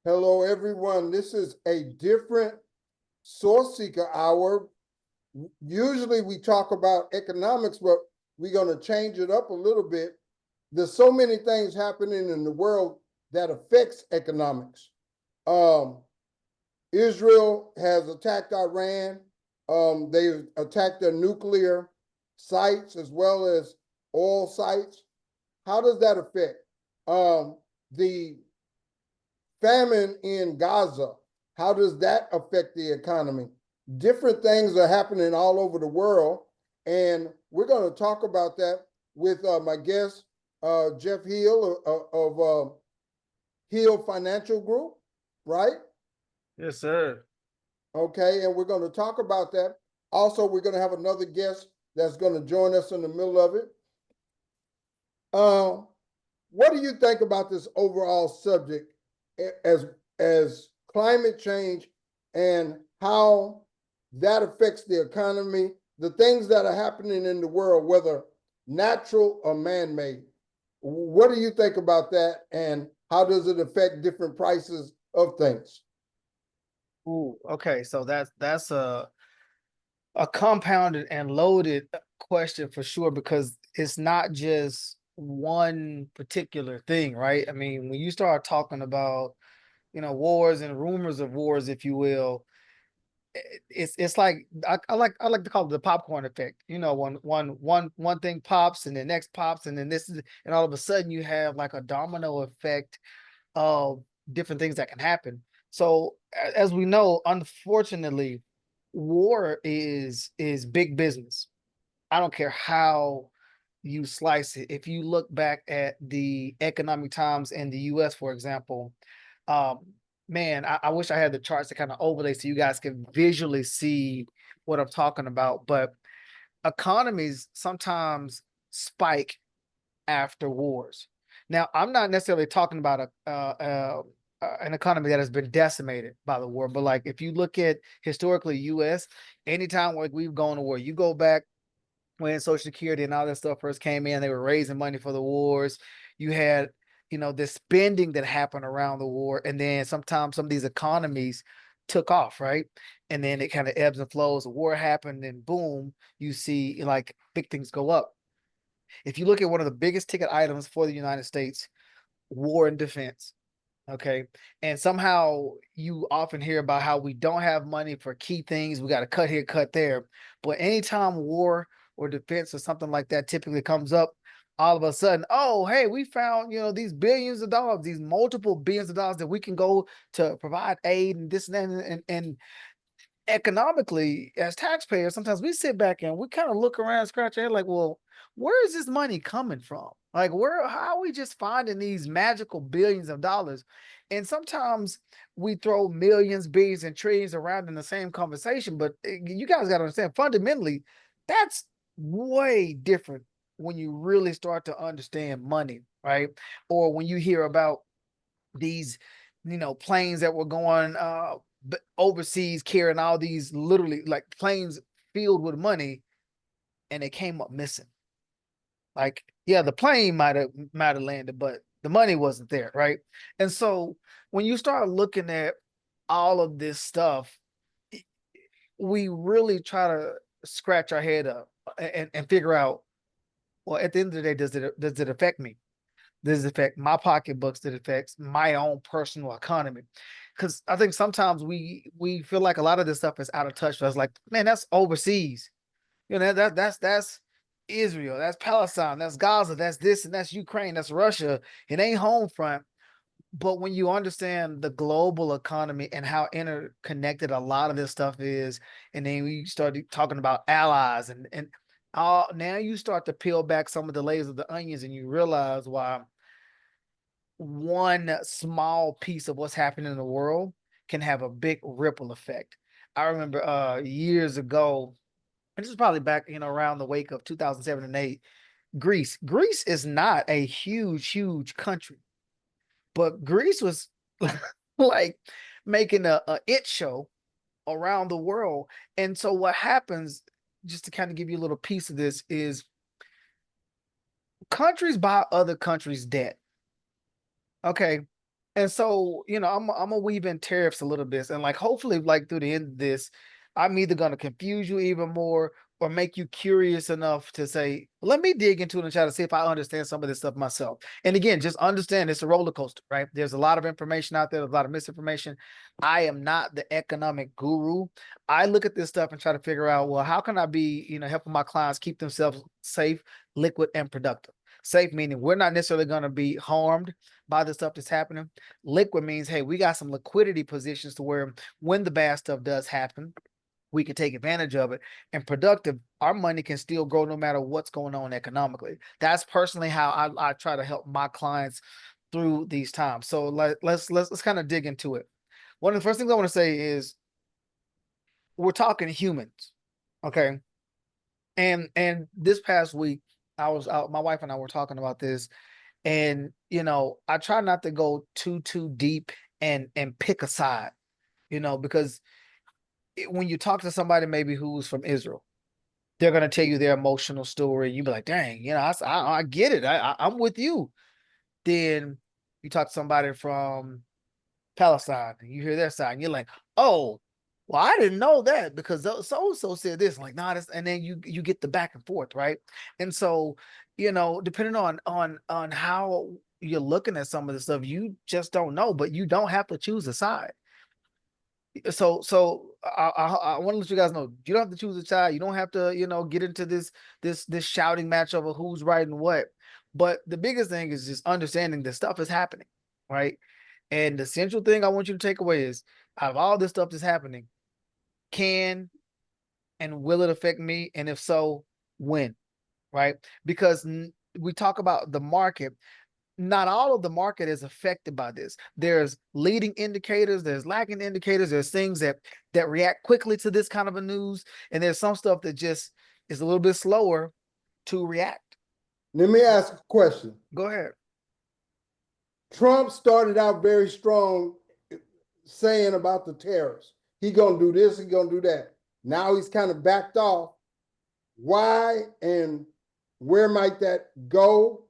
Hello, everyone. This is a different Source Seeker Hour. Usually we talk about economics, but we're going to change it up a little bit. There's so many things happening in the world that affects economics. Um, Israel has attacked Iran. They attacked their nuclear sites as well as oil sites. How does that affect the famine in Gaza? How does that affect the economy? Different things are happening all over the world. And we're going to talk about that with my guest, Jeff Hill of Hill Financial Group, right? Yes, sir. Okay. And we're going to talk about that. Also, we're going to have another guest that's going to join us in the middle of it. Um, what do you think about this overall subject as as climate change and how that affects the economy, the things that are happening in the world, whether natural or man-made? What do you think about that, and how does it affect different prices of things? Ooh, okay. So that's a compounded and loaded question for sure because it's not just one particular thing, right? I mean, when you start talking about, wars and rumors of wars, if you will, it's like I like to call it the popcorn effect. One thing pops and the next pops and then and all of a sudden you have like a domino effect of different things that can happen. So as we know, unfortunately, war is big business. I don't care how you slice it. If you look back at the economic times in the US, for example, um, man, I wish I had the charts to kind of overlay so you guys can visually see what I'm talking about. But economies sometimes spike after wars. Now, I'm not necessarily talking about an economy that has been decimated by the war, but like if you look at historically U.S., anytime like we've gone to war, you go back when Social Security and all that stuff first came in, they were raising money for the wars. You had, this spending that happened around the war, and then sometimes some of these economies took off, right? And then it kind of ebbs and flows. The war happened, and boom, you see like big things go up. If you look at one of the biggest ticket items for the United States, war and defense, okay? And somehow you often hear about how we don't have money for key things. We got to cut here, cut there. But anytime war or defense or something like that typically comes up, all of a sudden, oh, hey, we found, these billions of dollars, these multiple billions of dollars that we can go to provide aid and this and that. And economically, as taxpayers, sometimes we sit back and we kind of look around, scratch our head, like, well, where is this money coming from? Like, how are we just finding these magical billions of dollars? And sometimes we throw millions, billions, and trillions around in the same conversation, but you guys got to understand fundamentally, that's way different when you really start to understand money, right? Or when you hear about these, planes that were going overseas carrying all these literally like planes filled with money and they came up missing. Like, yeah, the plane might have landed, but the money wasn't there, right? And so when you start looking at all of this stuff, we really try to scratch our head up and figure out, well, at the end of the day, does it affect me? Does it affect my pocketbooks? That affects my own personal economy? Because I think sometimes we feel like a lot of this stuff is out of touch. That's like, man, that's overseas. That's Israel, that's Palestine, that's Gaza, that's this and that's Ukraine, that's Russia. It ain't home front. But when you understand the global economy and how interconnected a lot of this stuff is, and then we start talking about allies and now you start to peel back some of the layers of the onions and you realize why one small piece of what's happening in the world can have a big ripple effect. I remember years ago, and this is probably back, around the wake of 2007 and 8, Greece. Greece is not a huge country, but Greece was like making a it show around the world. And so what happens, just to kind of give you a little piece of this, is countries buy other countries' debt. Okay. And so, I'm gonna weave in tariffs a little bit, and like hopefully, like through the end of this, I'm either gonna confuse you even more or make you curious enough to say, let me dig into it and try to see if I understand some of this stuff myself. And again, just understand it's a roller coaster, right? There's a lot of information out there, there's a lot of misinformation. I am not the economic guru. I look at this stuff and try to figure out, well, how can I be, helping my clients keep themselves safe, liquid, and productive? Safe meaning we're not necessarily going to be harmed by the stuff that's happening. Liquid means, hey, we got some liquidity positions to where when the bad stuff does happen, we can take advantage of it. And productive, our money can still grow no matter what's going on economically. That's personally how I try to help my clients through these times. So let's kind of dig into it. One of the first things I want to say is we're talking humans, okay? And this past week, I was out. My wife and I were talking about this, and I try not to go too deep and pick a side, because when you talk to somebody maybe who's from Israel, they're gonna tell you their emotional story. You be like, dang, I get it. I'm with you. Then you talk to somebody from Palestine, and you hear their side, and you're like, oh, well, I didn't know that because so so said this. Like, nah, this, and then you get the back and forth, right? And so, depending on how you're looking at some of the stuff, you just don't know, but you don't have to choose a side. So I want to let you guys know you don't have to choose a side. You don't have to, get into this shouting match over who's right and what. But the biggest thing is just understanding that stuff is happening, right? And the central thing I want you to take away is out of all this stuff that's happening, can and will it affect me? And if so, when? Right? Because we talk about the market. Not all of the market is affected by this. There's leading indicators, there's lagging indicators, there's things that react quickly to this kind of a news, and there's some stuff that just is a little bit slower to react. Let me ask a question. Go ahead. Trump started out very strong saying about the tariffs. He gonna do this, he gonna do that. Now he's kind of backed off. Why and where might that go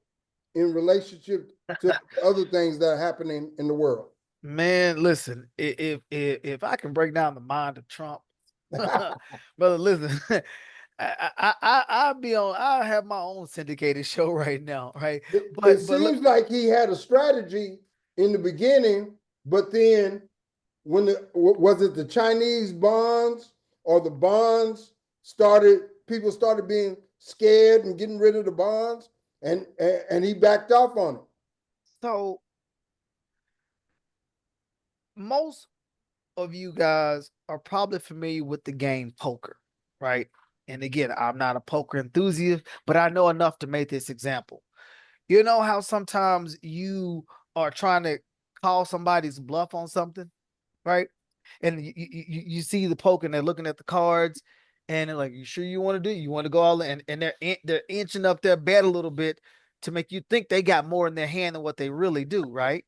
in relationship to other things that are happening in the world? Man, listen, if I can break down the mind of Trump, brother, listen, I'll be on. I have my own syndicated show right now, right? It But look, seems like he had a strategy in the beginning, but then when was it the Chinese bonds or the bonds started, people started being scared and getting rid of the bonds, and he backed off on it. so most of you guys are probably familiar with the game poker, right? And again, I'm not a poker enthusiast, but I know enough to make this example. You know how sometimes you are trying to call somebody's bluff on something, right? And you see the poker and they're looking at the cards and they're like, you sure you want to do it? You want to go all in? And they're inching up their bet a little bit to make you think they got more in their hand than what they really do, right?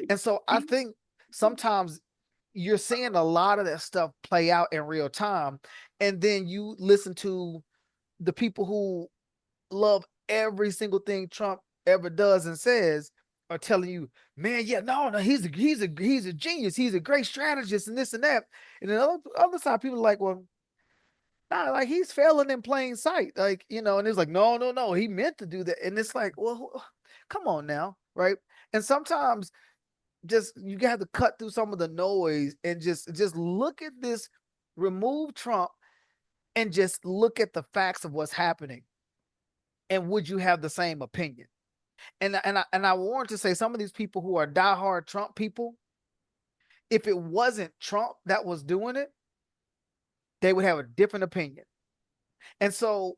And so I think sometimes you're seeing a lot of that stuff play out in real time. And then you listen to the people who love every single thing Trump ever does and says are telling you, man, yeah, no, he's a genius, he's a great strategist, and this and that. And then the other side, people are like, well, nah, like he's failing in plain sight, like and it's like, no, he meant to do that, and it's like, well, come on now, right? And sometimes just you got to cut through some of the noise and just look at this, remove Trump, and just look at the facts of what's happening. And would you have the same opinion? And I want to say some of these people who are diehard Trump people, if it wasn't Trump that was doing it, they would have a different opinion. And so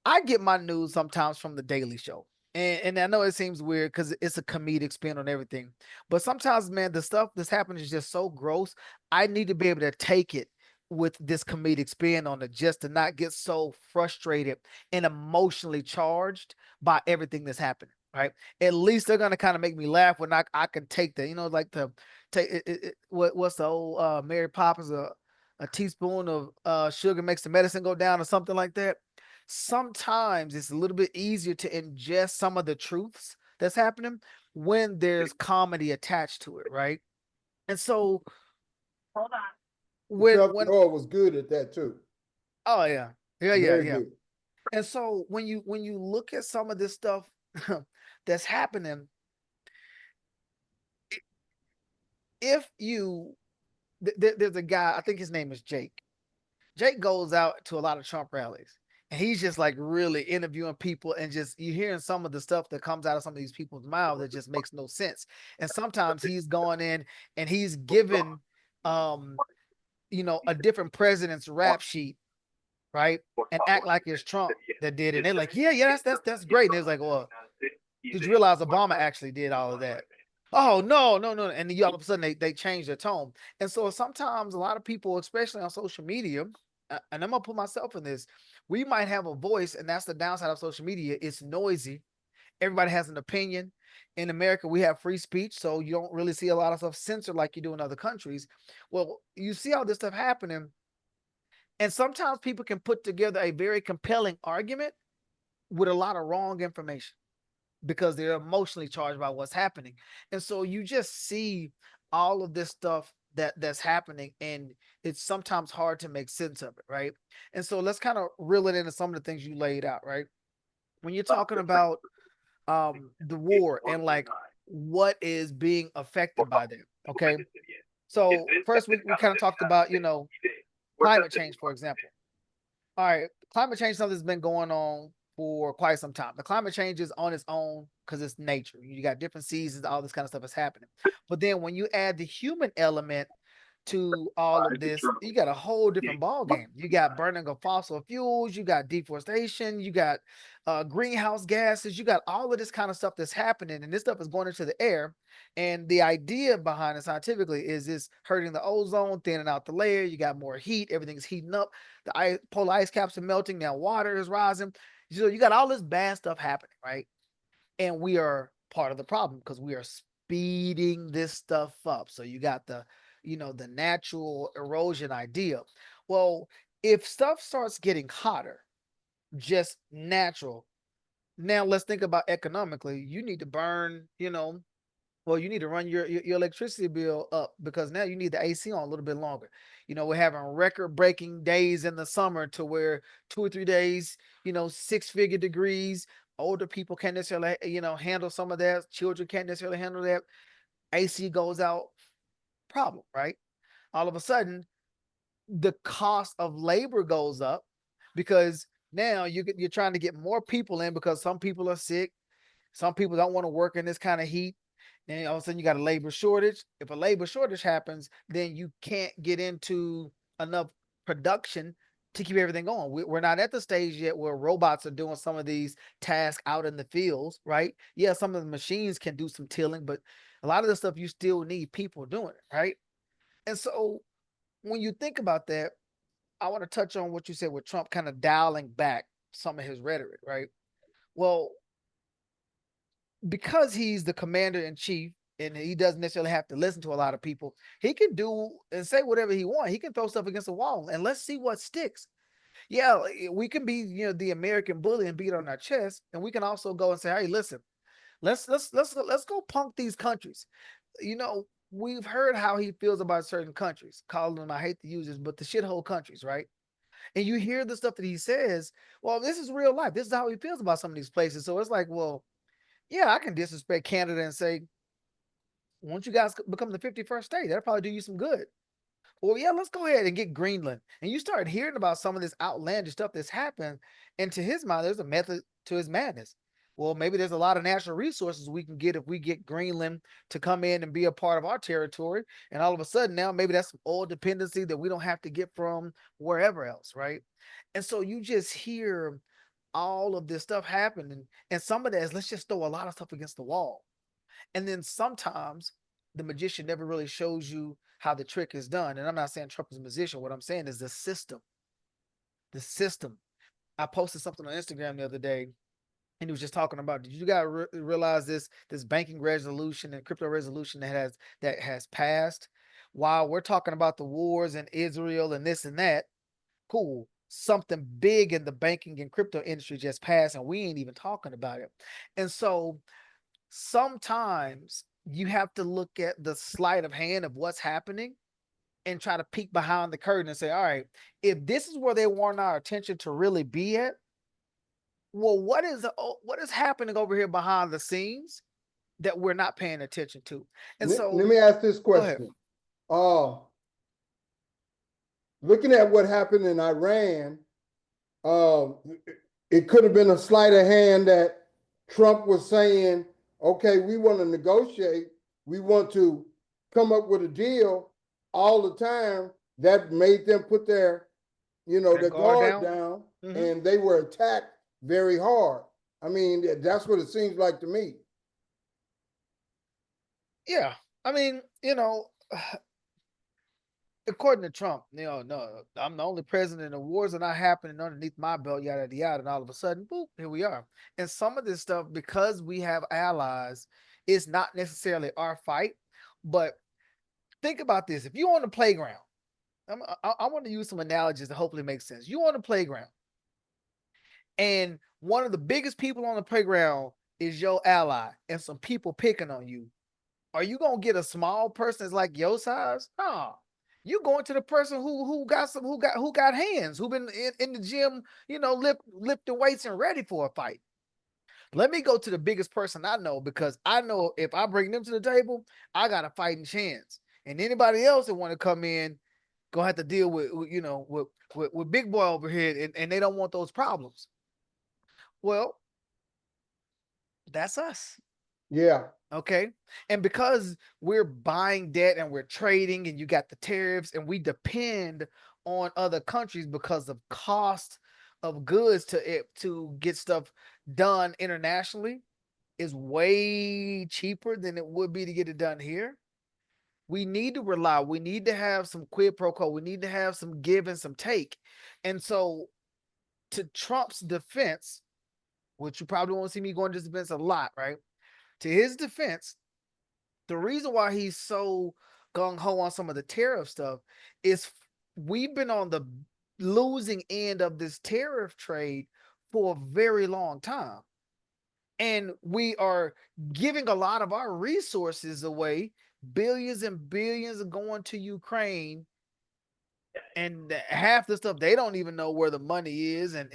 I get my news sometimes from the Daily Show. And I know it seems weird because it's a comedic spin on everything. But sometimes, man, the stuff that's happening is just so gross. I need to be able to take it with this comedic spin on it just to not get so frustrated and emotionally charged by everything that's happening. Right. At least they're gonna kind of make me laugh when I can take that, like the take what's the old Mary Poppins, a teaspoon of sugar makes the medicine go down or something like that. Sometimes it's a little bit easier to ingest some of the truths that's happening when there's comedy attached to it, right? And so when Trevor was good at that too. oh yeah, Very yeah. good. And so when you look at some of this stuff that's happening, if you there's a guy, I think his name is Jake. Jake goes out to a lot of Trump rallies, and he's just like really interviewing people, and just you hearing some of the stuff that comes out of some of these people's mouths that just makes no sense. And sometimes he's going in and he's given um a different president's rap sheet, right? And act like it's Trump that did it. And they're like, yeah, that's great. And it's like, well, did you realize Obama actually did all of that? Oh no. And then all of a sudden they change their tone. And so sometimes a lot of people, especially on social media, and I'm gonna put myself in this, we might have a voice, and that's the downside of social media. It's noisy. Everybody has an opinion. In America, we have free speech, so you don't really see a lot of stuff censored like you do in other countries. Well, you see all this stuff happening, and sometimes people can put together a very compelling argument with a lot of wrong information because they're emotionally charged by what's happening. And so you just see all of this stuff that's happening, and it's sometimes hard to make sense of it, right? And so let's kind of reel it into some of the things you laid out, right? When you're talking about the war and like what is being affected by that, okay? So first we kind of talked about, climate change, for example. All right, climate change is something that's been going on for quite some time. The climate change is on its own because it's nature. You got different seasons, all this kind of stuff is happening. But then when you add the human element to all of this, you got a whole different ball game. You got burning of fossil fuels, you got deforestation, you got greenhouse gases, you got all of this kind of stuff that's happening, and this stuff is going into the air. And the idea behind it scientifically is this hurting the ozone, thinning out the layer. You got more heat, everything's heating up. The polar ice caps are melting now. Water is rising. So you got all this bad stuff happening, right? And we are part of the problem because we are speeding this stuff up. So you got the natural erosion idea. Well, if stuff starts getting hotter, just natural. Now let's think about economically. You need to burn, well, you need to run your electricity bill up because now you need the AC on a little bit longer. We're having record breaking days in the summer to where 2 or 3 days, 6-figure degrees. Older people can't necessarily, handle some of that. Children can't necessarily handle that. AC goes out, problem, right? All of a sudden, the cost of labor goes up because now you're trying to get more people in because some people are sick. Some people don't want to work in this kind of heat. Then all of a sudden you got a labor shortage. If a labor shortage happens, then you can't get into enough production to keep everything going. We're not at the stage yet where robots are doing some of these tasks out in the fields, right? Yeah, some of the machines can do some tilling, but a lot of the stuff you still need people doing it, right? And so when you think about that, I want to touch on what you said with Trump kind of dialing back some of his rhetoric, right? Well, because he's the commander in chief and he doesn't necessarily have to listen to a lot of people, he can do and say whatever he wants. He can throw stuff against the wall and let's see what sticks. Yeah, we can be, the American bully and beat on our chest, and we can also go and say, hey, listen, let's go punk these countries. We've heard how he feels about certain countries, calling them, I hate to use this, but the shithole countries, right? And you hear the stuff that he says. Well, this is real life. This is how he feels about some of these places. So it's like, well, yeah, I can disrespect Canada and say, once you guys become the 51st state, that'll probably do you some good. Well, yeah, let's go ahead and get Greenland. And you start hearing about some of this outlandish stuff that's happened. And to his mind, there's a method to his madness. Well, maybe there's a lot of natural resources we can get if we get Greenland to come in and be a part of our territory. And all of a sudden now, maybe that's some oil dependency that we don't have to get from wherever else, right? And so you just hear all of this stuff happening. And some of that is let's just throw a lot of stuff against the wall. And then sometimes the magician never really shows you how the trick is done. And I'm not saying Trump is a magician. What I'm saying is the system. The system. I posted something on Instagram the other day, and he was just talking about. Did you guys realize this banking resolution and crypto resolution that has passed? While we're talking about the wars in Israel and this and that, cool. Something big in the banking and crypto industry just passed, and we ain't even talking about it. And so sometimes you have to look at the sleight of hand of what's happening and try to peek behind the curtain and say, all right, if this is where they want our attention to really be at, well, what is happening over here behind the scenes that we're not paying attention to? And Let so me ask this go ahead. question. Looking at what happened in Iran, um, it could have been a sleight of hand that Trump was saying, okay, we want to negotiate, we want to come up with a deal all the time. That made them put their, their guard down, and they were attacked very hard. I mean, that's what it seems like to me. Yeah. I mean, according to Trump, no, I'm the only president, the wars are not happening underneath my belt, yada yada, and all of a sudden, boop, here we are. And some of this stuff, because we have allies, it's not necessarily our fight. But think about this: if you're on the playground, I want to use some analogies that hopefully make sense. You on the playground, and one of the biggest people on the playground is your ally, and some people picking on you. Are you gonna get a small person that's like your size? No. You going to the person who got hands, who been in the gym, lifting weights and ready for a fight. Let me go to the biggest person I know, because I know if I bring them to the table, I got a fighting chance. And anybody else that want to come in, gonna have to deal with big boy over here, and they don't want those problems. Well, that's us. Yeah. Okay. And because we're buying debt and we're trading, and you got the tariffs, and we depend on other countries because of cost of goods to get stuff done internationally is way cheaper than it would be to get it done here. We need to rely, we need to have some quid pro quo, we need to have some give and some take. And so, to Trump's defense, which you probably won't see me going to this defense a lot, right? To his defense, the reason why he's so gung-ho on some of the tariff stuff is we've been on the losing end of this tariff trade for a very long time. And we are giving a lot of our resources away. Billions and billions are going to Ukraine, and half the stuff they don't even know where the money is, and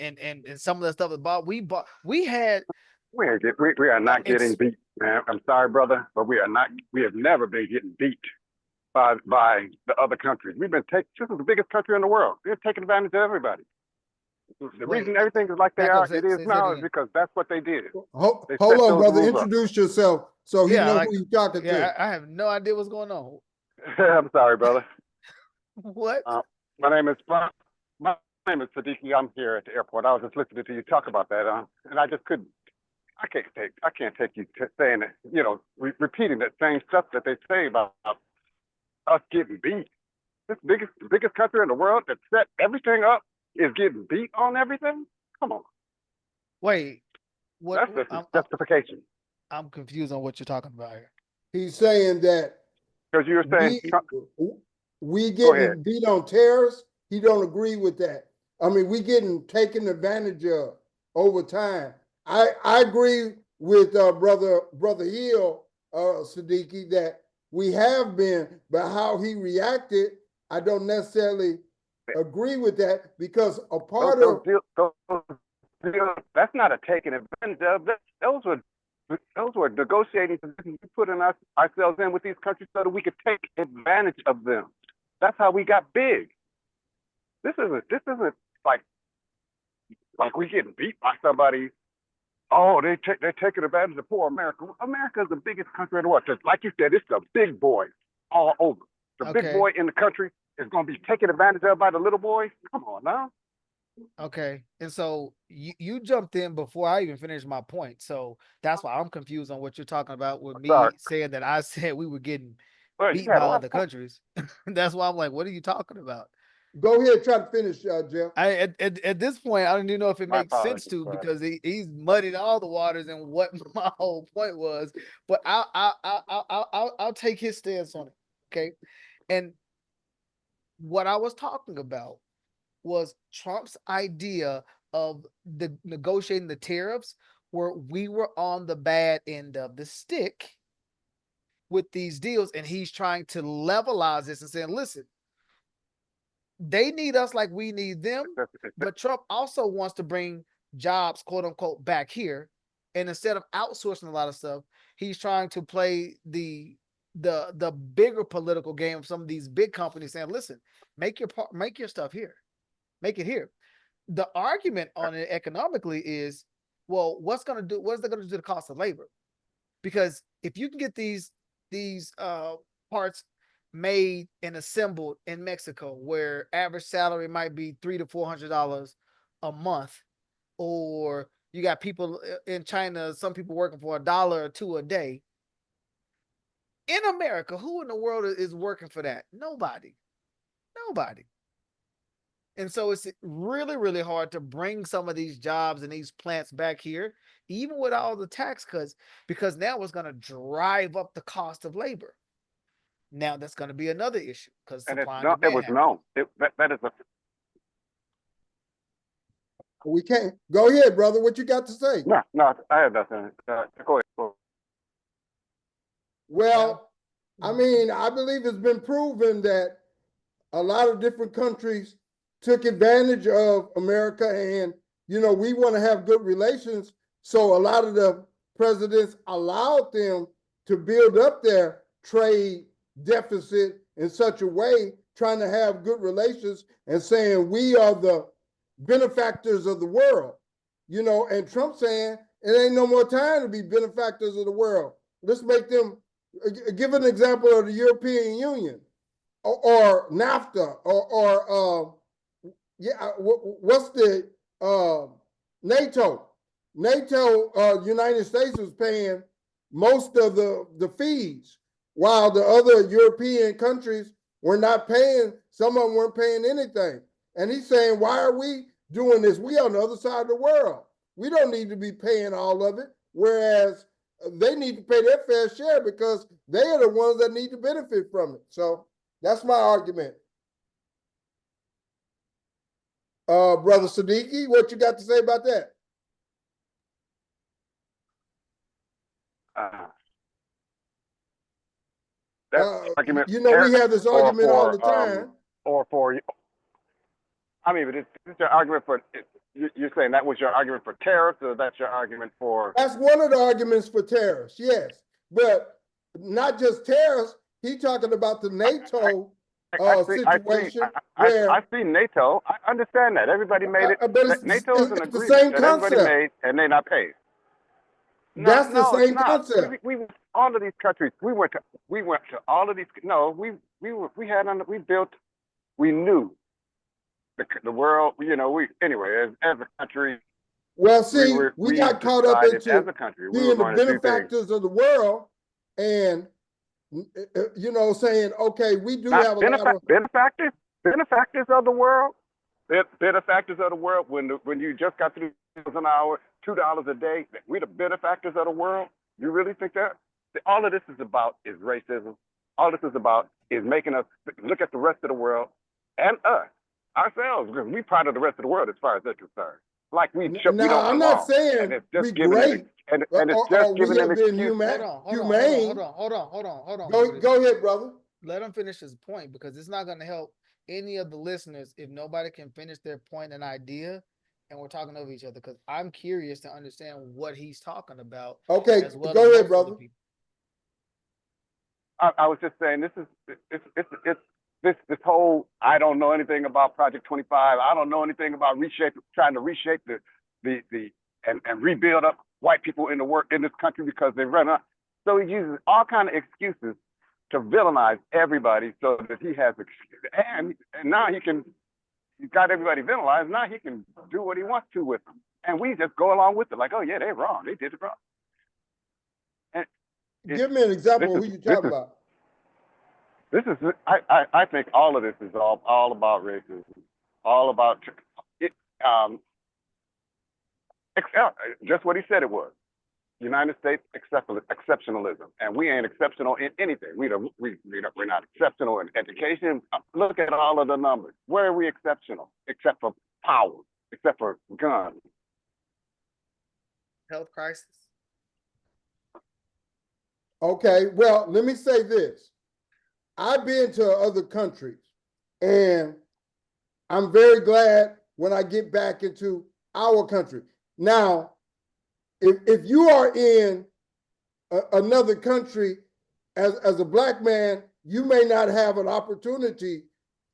some of the stuff we had. We are not getting beat, man. I'm sorry, brother, but we are not. We have never been getting beat by the other countries. We've been taking. This is the biggest country in the world. We're taking advantage of everybody. The reason everything is like they are, it is now, is because that's what they did. Hold on, brother. Introduce yourself so he knows who you're talking to. I have no idea what's going on. I'm sorry, brother. What? My name is Siddiqui. I'm here at the airport. I was just listening to you talk about that, and I just couldn't. I can't take you saying it, repeating that same stuff that they say about us getting beat. This biggest country in the world that set everything up is getting beat on everything? Come on. Wait, what? That's just justification. I'm confused on what you're talking about here. He's saying that because you were saying we getting beat on tariffs. He don't agree with that. I mean, we getting taken advantage of over time. I agree with brother Hill, Siddiqui, that we have been, but how he reacted, I don't necessarily agree with that, because a part of that's not a taking advantage of. Those were negotiating positions we put ourselves in with these countries so that we could take advantage of them. That's how we got big. This isn't like we getting beat by somebody. Oh, they're taking advantage of poor America. America is the biggest country in the world. Just like you said, it's the big boys all over. The big boy in the country is going to be taken advantage of by the little boys. Come on now. Okay, and so you jumped in before I even finished my point, so that's why I'm confused on what you're talking about with me saying that I said we were getting beat by other countries. That's why I'm like, what are you talking about? Go ahead, try to finish, Jeff. At this point, I don't even know if it makes sense to, because he's muddied all the waters and what my whole point was. But I'll take his stance on it. Okay, and what I was talking about was Trump's idea of the negotiating the tariffs where we were on the bad end of the stick with these deals, and he's trying to levelize this and saying, listen, they need us like we need them, but Trump also wants to bring jobs, quote unquote, back here. And instead of outsourcing a lot of stuff, he's trying to play the bigger political game of some of these big companies saying, listen, make your stuff here, make it here. The argument on it economically is, well, what is that going to do to the cost of labor? Because if you can get these parts made and assembled in Mexico, where average salary might be $300 to $400 a month, or you got people in China, some people working for $1 or $2 a day. In America, who in the world is working for that? Nobody. And so it's really, really hard to bring some of these jobs and these plants back here, even with all the tax cuts, because now it's going to drive up the cost of labor. Now that's going to be another issue because supply and demand. It was known. That is a. We can't. Go ahead, brother. What you got to say? No, I have nothing. Go ahead. Well, I mean, I believe it's been proven that a lot of different countries took advantage of America, and we want to have good relations. So a lot of the presidents allowed them to build up their trade deficit in such a way, trying to have good relations and saying we are the benefactors of the world, and Trump saying it ain't no more time to be benefactors of the world. Let's make them. Give an example of the European Union or NAFTA or what's the NATO? NATO, United States was paying most of the fees, while the other European countries were not paying. Some of them weren't paying anything. And he's saying, why are we doing this? We on the other side of the world. We don't need to be paying all of it, whereas they need to pay their fair share because they are the ones that need to benefit from it. So that's my argument. Brother Siddiqui, what you got to say about that? Argument. We have this argument all the time. But is your argument for? You're saying that was your argument for tariffs, or that's your argument for? That's one of the arguments for tariffs, yes, but not just tariffs. He's talking about the NATO situation. I see NATO. I understand that everybody made it. But NATO is an agreement the same that concept. Everybody made, and they're not paid. That's the same concept. We all of these countries. We went to all of these. No, we built. We knew the world. As a country. Well, see, we got caught up into as a country, being the benefactors of the world, and saying, okay, we do have a lot of benefactors of the world. Benefactors of the world. When you just got $3 an hour, $2 a day, we're the benefactors of the world. You really think that? All of this is about is racism. All this is about is making us look at the rest of the world and us, ourselves, because we're part of the rest of the world as far as they're concerned. Like we don't belong. I'm not saying we're great. And it's just giving them humane. Hold on. Go ahead, brother. Let him finish his point, because it's not going to help any of the listeners if nobody can finish their point and idea and we're talking over each other, because I'm curious to understand what he's talking about. Okay, go ahead, brother. I was just saying this whole I don't know anything about Project 25. I don't know anything about trying to reshape and rebuild up white people in this country because they run up. So he uses all kind of excuses to villainize everybody so that he has and now he's got everybody villainized. Now he can do what he wants to with them. And we just go along with it like, oh yeah, they're wrong. They did it wrong. And give me an example of who you're talking about. I think all of this is all about racism, all about it. Just what he said it was. United States exceptionalism, and we ain't exceptional in anything. We're not exceptional in education. Look at all of the numbers. Where are we exceptional? Except for power, except for guns. health crisis. Okay, well, let me say this. I've been to other countries, and I'm very glad when I get back into our country. Now, if you are in another country as a black man, you may not have an opportunity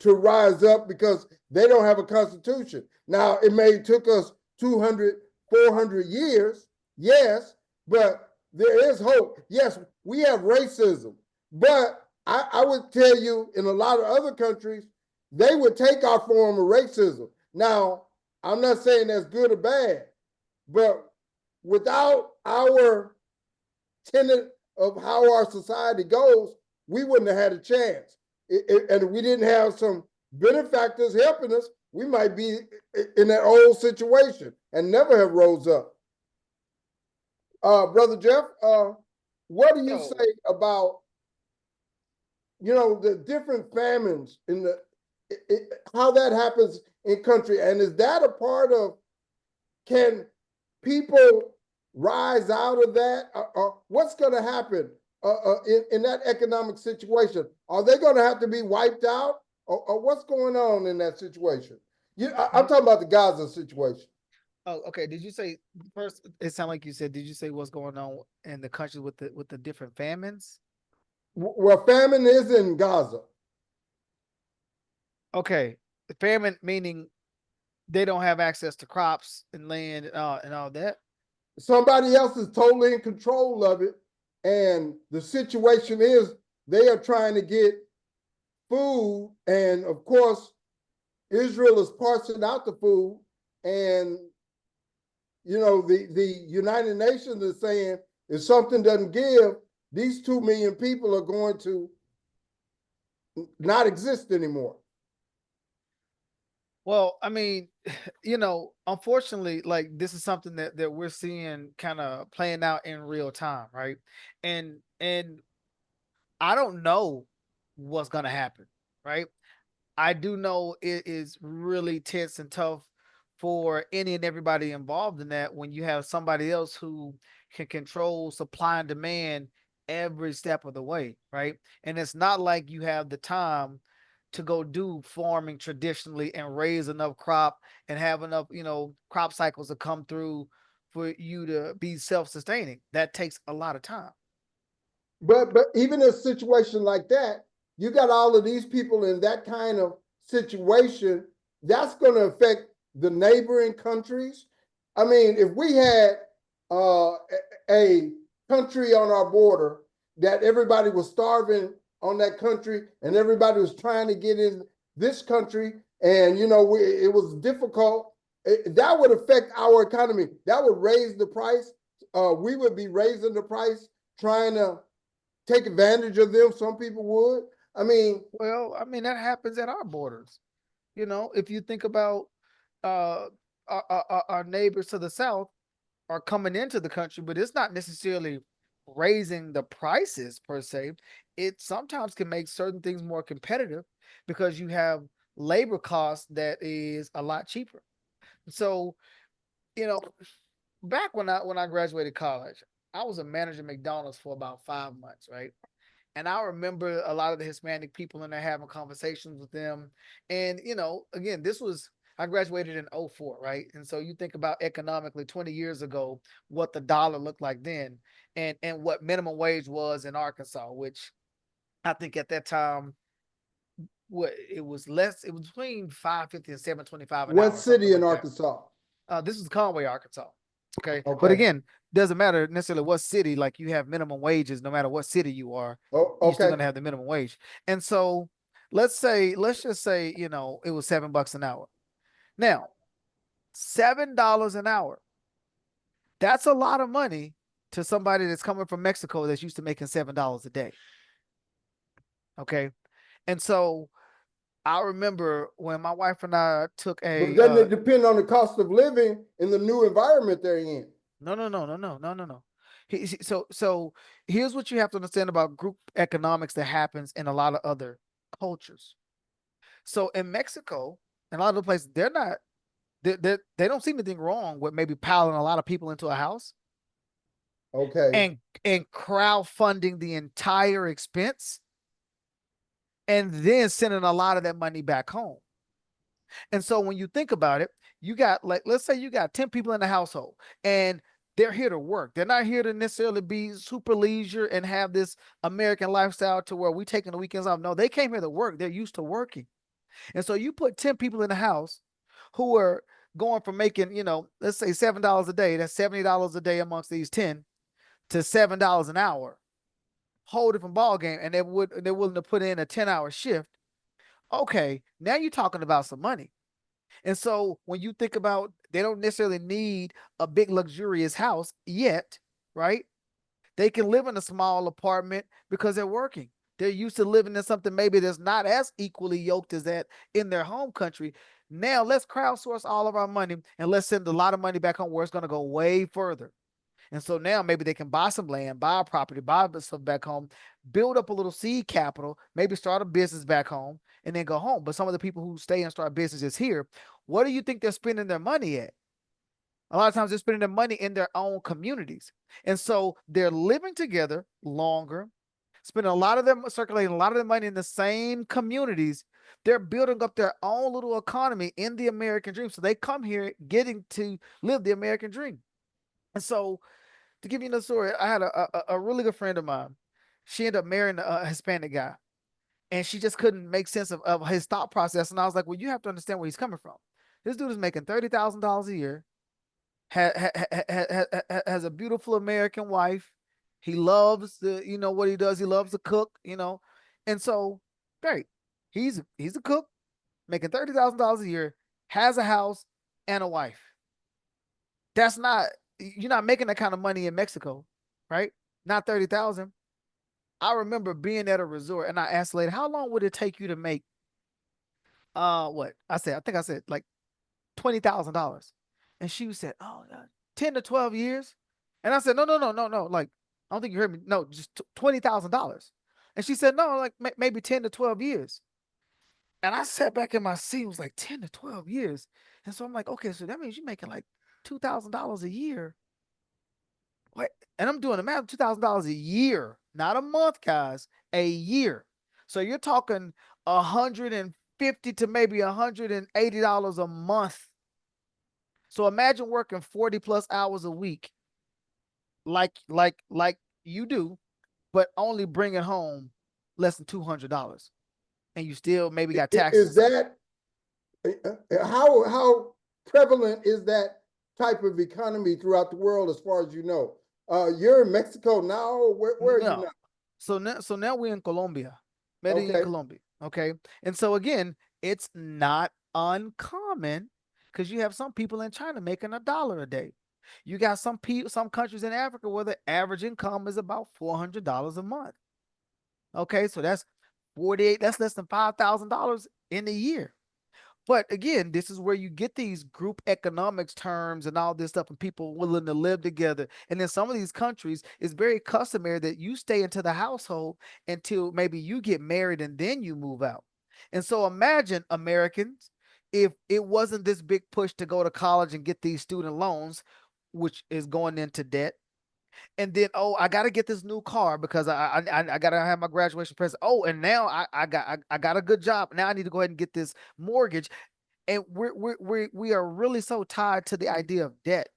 to rise up because they don't have a constitution. Now, it may took us 200, 400 years, yes, but there is hope. Yes, we have racism, but I would tell you in a lot of other countries, they would take our form of racism. Now, I'm not saying that's good or bad, but without our tenet of how our society goes, we wouldn't have had a chance. And if we didn't have some benefactors helping us, we might be in that old situation and never have rose up. Brother Jeff, what do you say about the different famines in how that happens in country, and is that a part of, can people rise out of that? What's going to happen in that economic situation? Are they going to have to be wiped out, or what's going on in that situation? I'm talking about the Gaza situation. Oh, okay. Did you say first? It sounded like you said. Did you say what's going on in the country with the different famines? Well, famine is in Gaza. Okay, the famine meaning they don't have access to crops and land and all that. Somebody else is totally in control of it, and the situation is they are trying to get food, and of course, Israel is parsing out the food, and the United Nations is saying if something doesn't give, these 2 million people are going to not exist anymore. Well, I mean, unfortunately, like this is something that we're seeing kind of playing out in real time, right? And I don't know what's gonna happen, right? I do know it is really tense and tough for any and everybody involved in that when you have somebody else who can control supply and demand every step of the way, right? And it's not like you have the time to go do farming traditionally and raise enough crop and have enough, crop cycles to come through for you to be self-sustaining. That takes a lot of time. But even in a situation like that, you got all of these people in that kind of situation. That's going to affect the neighboring countries. I mean, if we had a country on our border that everybody was starving on that country, and everybody was trying to get in this country, and it was difficult, that would affect our economy. That would raise the price. We would be raising the price, trying to take advantage of them. Some people would. Well, that happens at our borders. If you think about our neighbors to the south are coming into the country, but it's not necessarily raising the prices per se. It sometimes can make certain things more competitive because you have labor costs that is a lot cheaper. So, you know, back when I graduated college, I was a manager at McDonald's for about 5 months, right? And I remember a lot of the Hispanic people in there having conversations with them. And, again, I graduated in '04, right? And so you think about economically 20 years ago, what the dollar looked like then and what minimum wage was in Arkansas, which I think at that time, it was between 5.50 and 7.25 an What hour, something city in like that. Arkansas? This is Conway, Arkansas. Okay. But Okay. again, doesn't matter necessarily what city, like you have minimum wages, no matter what city you are, Oh, you're still okay. gonna have the minimum wage. And so let's just say, it was $7 an hour. Now, $7 an hour, that's a lot of money to somebody that's coming from Mexico that's used to making $7 a day. Okay. And so I remember when my wife and I took But doesn't it depend on the cost of living in the new environment they're in? No. So here's what you have to understand about group economics that happens in a lot of other cultures. So in Mexico and a lot of the places, they don't see anything wrong with maybe piling a lot of people into a house. Okay. and crowdfunding the entire expense and then sending a lot of that money back home. And so when you think about it, you got, like, let's say you got 10 people in the household and they're here to work. They're not here to necessarily be super leisure and have this American lifestyle to where we taking the weekends off. No, they came here to work. They're used to working. And so you put 10 people in the house who are going from making, let's say $7 a day, that's $70 a day amongst these 10 to $7 an hour. Whole different ball game. And they're willing to put in a 10-hour shift. Okay, now you're talking about some money. And so when you think about, they don't necessarily need a big luxurious house yet, right? They can live in a small apartment because they're working. They're used to living in something maybe that's not as equally yoked as that in their home country. Now let's crowdsource all of our money and let's send a lot of money back home where it's going to go way further. And so now maybe they can buy some land, buy a property, buy stuff back home, build up a little seed capital, maybe start a business back home and then go home. But some of the people who stay and start businesses here, what do you think they're spending their money at? A lot of times they're spending their money in their own communities. And so they're living together longer, spending a lot of them, circulating a lot of their money in the same communities. They're building up their own little economy in the American dream. So they come here getting to live the American dream. And so to give you another story, I had a really good friend of mine. She ended up marrying a Hispanic guy. And she just couldn't make sense of his thought process. And I was like, well, you have to understand where he's coming from. This dude is making $30,000 a year, has a beautiful American wife. He loves what he does. He loves to cook, and so great. He's a cook, making $30,000 a year, has a house and a wife. That's not, you're not making that kind of money in Mexico, right? Not 30,000. I remember being at a resort and I asked the lady, how long would it take you to make what? I think I said like $20,000. And she said, oh, 10 to 12 years. And I said, no, no, no, no, no. Like, I don't think you heard me. No, just $20,000. And she said, no, like maybe 10 to 12 years. And I sat back in my seat, it was like 10 to 12 years. And so I'm like, okay, so that means you're making like $2,000 a year. What? And I'm doing the math, $2,000 a year, not a month, guys, a year. So you're talking 150 to maybe $180 a month. So imagine working 40 plus hours a week, like you do, but only bringing home less than $200, and you still maybe got taxes. Is that how prevalent is that type of economy throughout the world, as far as you know? You're in Mexico now, or where are you No. now? So now we're in Colombia, Medellin, Okay. Colombia. Okay. And so again, it's not uncommon because you have some people in China making $1 a day. You got some countries in Africa where the average income is about $400 a month. Okay, so that's 48, that's less than $5,000 in a year. But again, this is where you get these group economics terms and all this stuff, and people willing to live together. And in some of these countries, it's very customary that you stay into the household until maybe you get married and then you move out. And so imagine, Americans, if it wasn't this big push to go to college and get these student loans, which is going into debt. And then, oh, I got to get this new car because I got to have my graduation present. Oh, and now I got a good job. Now I need to go ahead and get this mortgage. And we are really so tied to the idea of debt,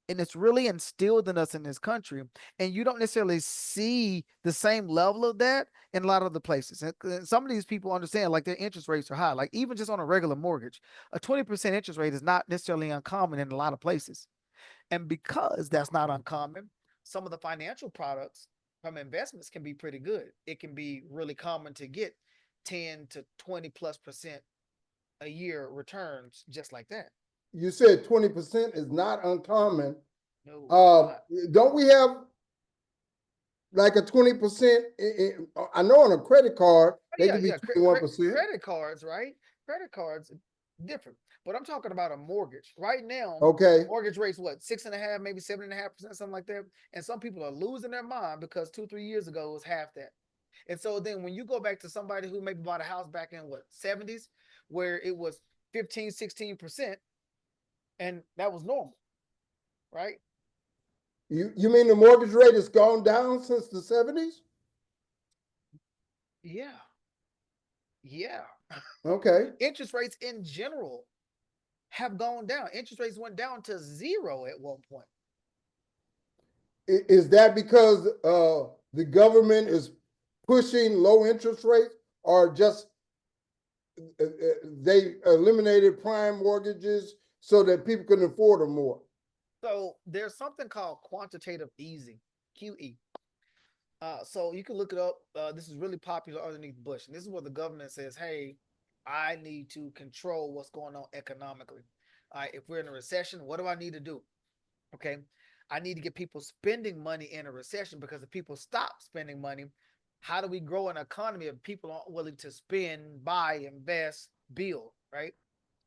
and it's really instilled in us in this country. And you don't necessarily see the same level of that in a lot of the places. And some of these people understand, like, their interest rates are high. Like, even just on a regular mortgage, a 20% interest rate is not necessarily uncommon in a lot of places. And because that's not uncommon, some of the financial products from investments can be pretty good. It can be really common to get 10 to 20+% a year returns just like that. You said 20% is not uncommon. No, Don't we have like a 20%? I know on a credit card, they can be 21%. Credit cards, right? Credit cards, different. But I'm talking about a mortgage. Right now, Okay. mortgage rates, what, 6.5%, maybe 7.5%, something like that. And some people are losing their mind because 2-3 years ago it was half that. And so then when you go back to somebody who maybe bought a house back in what, 70s, where it was 15, 16%, and that was normal, right? You mean the mortgage rate has gone down since the 70s? Yeah. Yeah. Okay. Interest rates in general have gone down. Interest rates went down to 0 at one point. Is that because the government is pushing low interest rates, or just they eliminated prime mortgages so that people can afford them more? So there's something called quantitative easing, QE. So you can look it up. This is really popular underneath Bush. And this is where the government says, hey, I need to control what's going on economically. All right, if we're in a recession, what do I need to do? Okay. I need to get people spending money in a recession, because if people stop spending money, how do we grow an economy if people aren't willing to spend, buy, invest, build, right?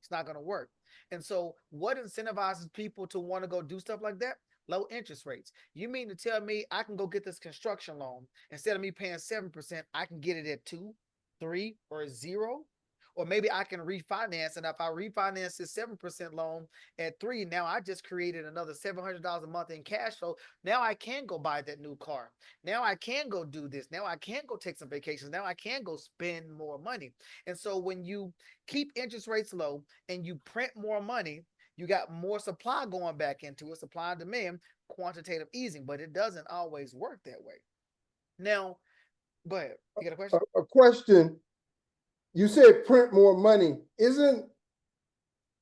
It's not going to work. And so, what incentivizes people to want to go do stuff like that? Low interest rates. You mean to tell me I can go get this construction loan, instead of me paying 7%, I can get it at 2, 3, or 0? Or maybe I can refinance. And if I refinance this 7% loan at 3, now I just created another $700 a month in cash flow. Now I can go buy that new car. Now I can go do this. Now I can go take some vacations. Now I can go spend more money. And so when you keep interest rates low and you print more money, you got more supply going back into it, supply and demand, quantitative easing, but it doesn't always work that way. Now, go ahead. You got a question? A question. You said print more money. Isn't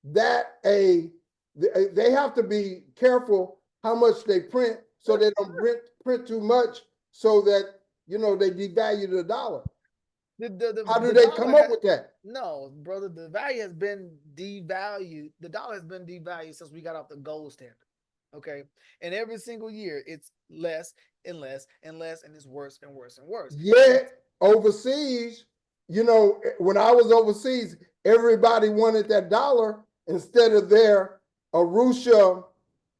that they have to be careful how much they print so they don't print too much, so that they devalue the dollar? How do The they dollar come up with that? no, brother, the value has been devalued. The dollar has been devalued since we got off the gold standard. Okay. And every single year it's less and less and less, and it's worse and worse and worse. And Yet overseas, when I was overseas, everybody wanted that dollar instead of their Arusha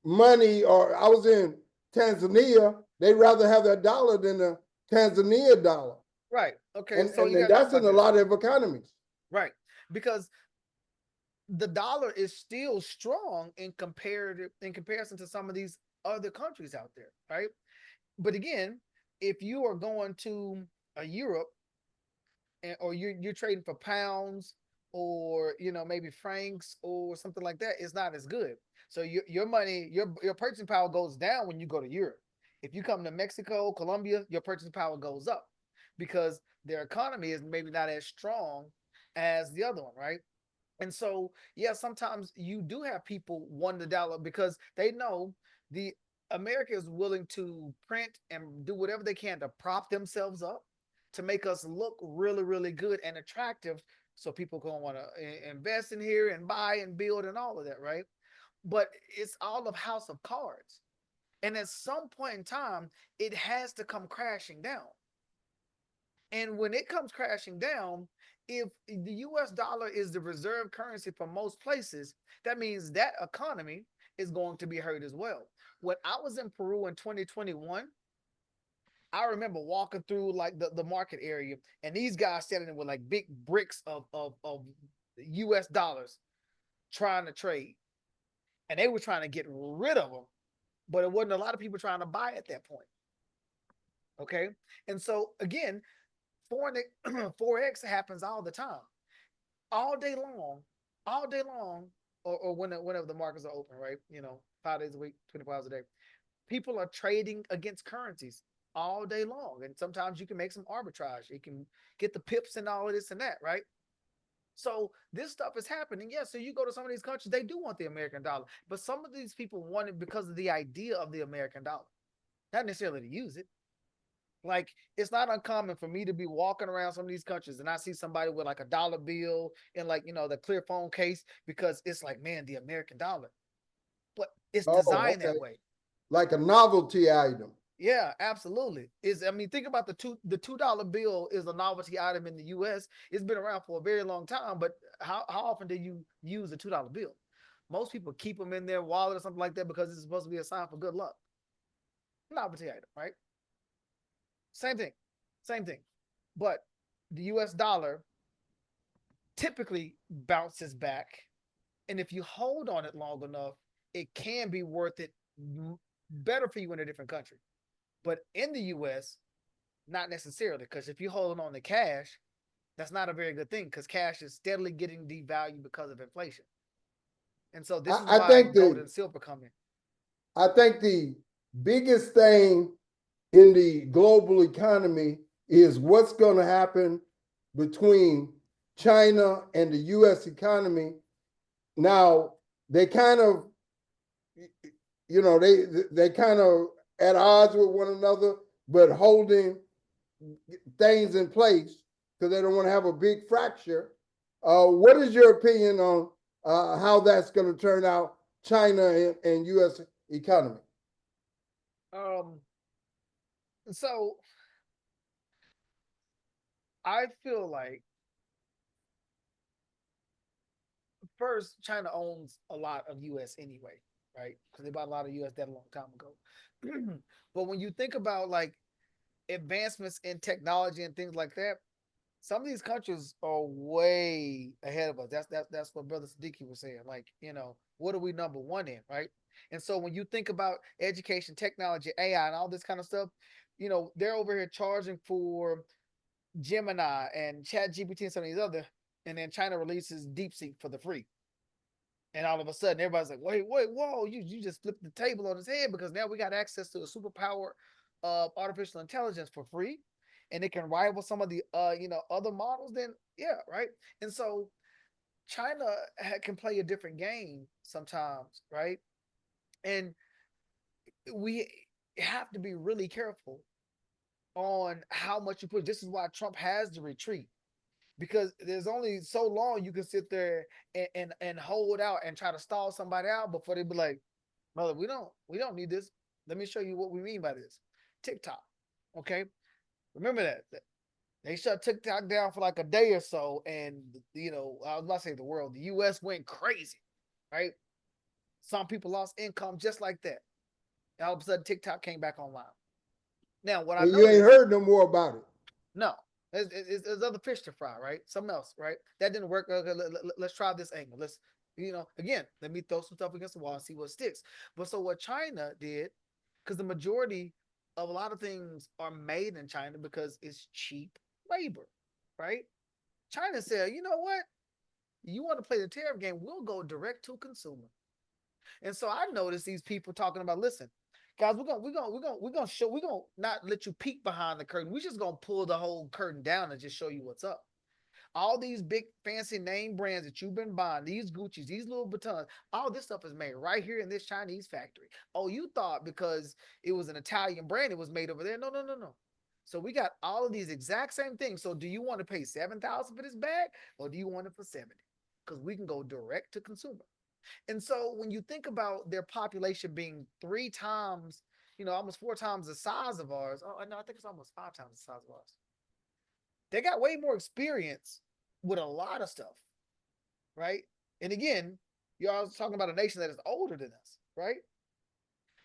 money. Or I was in Tanzania, they'd rather have that dollar than the Tanzania dollar. right. Okay. And, So and, you and gotta think that's in about a this. lot of economies. Right. Because the dollar is still strong in comparison to some of these other countries out there, right? But again, if you are going to a Europe, or you're trading for pounds, or maybe francs or something like that, it's not as good. So your money, your purchasing power goes down when you go to Europe. If you come to Mexico, Colombia, your purchasing power goes up, because their economy is maybe not as strong as the other one, right? And so, yeah, sometimes you do have people wanting the dollar because they know the America is willing to print and do whatever they can to prop themselves up, to make us look really, really good and attractive, so people gonna want to invest in here and buy and build and all of that, right? But it's all a house of cards, and at some point in time, it has to come crashing down. And when it comes crashing down, if the US dollar is the reserve currency for most places, that means that economy is going to be hurt as well. When I was in Peru in 2021, I remember walking through like the market area, and these guys standing there with like big bricks of US dollars trying to trade. And they were trying to get rid of them, but it wasn't a lot of people trying to buy at that point. Okay. And so again, foreign forex happens all the time, all day long, all day long, or whenever the markets are open, right? 5 days a week, 24 hours a day. People are trading against currencies all day long, and sometimes you can make some arbitrage. You can get the pips and all of this and that, right? So this stuff is happening. Yeah. So you go to some of these countries, they do want the American dollar, but some of these people want it because of the idea of the American dollar, not necessarily to use it. Like, it's not uncommon for me to be walking around some of these countries and I see somebody with like a dollar bill in, like, the clear phone case, because it's like, man, the American dollar. But it's Oh, designed okay. that way. Like a novelty item. Yeah, absolutely. Think about the $2 bill is a novelty item in the US. It's been around for a very long time, but how often do you use a $2 bill? Most people keep them in their wallet or something like that because it's supposed to be a sign for good luck. Novelty item, right? Same thing. Same thing. But the US dollar typically bounces back. And if you hold on it long enough, it can be worth it better for you in a different country. But in the US, not necessarily, because if you're holding on to cash, that's not a very good thing because cash is steadily getting devalued because of inflation. And so this is I why think gold and silver come in. I think the biggest thing in the global economy is what's going to happen between China and the US economy. Now, they kind of, they kind of at odds with one another, but holding things in place because they don't want to have a big fracture. What is your opinion on how that's going to turn out, China and U.S. economy? So I feel like first, China owns a lot of US anyway, right? Because they bought a lot of US debt a long time ago. But when you think about like advancements in technology and things like that, some of these countries are way ahead of us. That's what Brother Siddiqui was saying. Like, what are we number one in, right? And so when you think about education, technology, AI, and all this kind of stuff, they're over here charging for Gemini and Chat GPT and some of these other, and then China releases DeepSeek for the free. And all of a sudden, everybody's like, wait, whoa, you just flipped the table on his head because now we got access to a superpower of artificial intelligence for free. And it can rival some of the other models, then yeah, right. And so China can play a different game sometimes, right? And we have to be really careful on how much you push. This is why Trump has to retreat because there's only so long you can sit there and hold out and try to stall somebody out before they be like, brother, we don't need this. Let me show you what we mean by this. TikTok. Okay. Remember that. They shut TikTok down for like a day or so, and I was about to say the world, the US went crazy, right? Some people lost income just like that. And all of a sudden TikTok came back online. Now, what I And you ain't noticed, heard no more about it. no, there's other fish to fry, right? Something else, right? That didn't work. Okay, let's try this angle. Let's, again, let me throw some stuff against the wall and see what sticks. But so what China did, because the majority of a lot of things are made in China because it's cheap labor, right? China said, you know what? You want to play the tariff game? We'll go direct to consumer. And so I noticed these people talking about, listen, guys, we're gonna not let you peek behind the curtain. We're just gonna pull the whole curtain down and just show you what's up. All these big fancy name brands that you've been buying, these Gucci's, these Louis Vuittons, all this stuff is made right here in this Chinese factory. Oh, you thought because it was an Italian brand, it was made over there? No, no, no, no. So we got all of these exact same things. So do you want to pay $7,000 for this bag, or do you want it for 70? Because we can go direct to consumer. And so when you think about their population being 3 times, almost 4 times the size of ours, oh no, I think it's almost 5 times the size of ours. They got way more experience with a lot of stuff, right? And again, you're always talking about a nation that is older than us, right?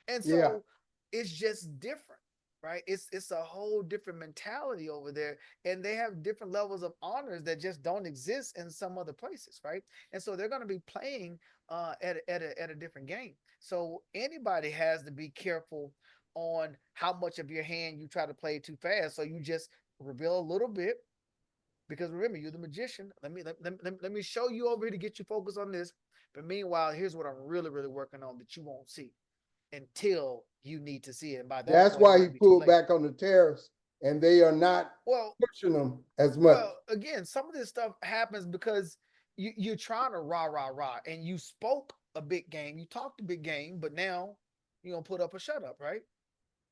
And Yeah. so it's just different, right? It's a whole different mentality over there, and they have different levels of honors that just don't exist in some other places, right? And so they're going to be playing at a different game. So anybody has to be careful on how much of your hand you try to play too fast. So you just reveal a little bit, because remember, you're the magician. Let me show you over here to get you focused on this. But meanwhile, here's what I'm really, really working on that you won't see until you need to see it. And by that That's point, it why he might be too pulled late. back on the tariffs, and they are not Well, pushing them as much. again, some of this stuff happens because you're trying to rah, and you spoke a big game, you talked a big game, but now you're gonna put up a shut up, right?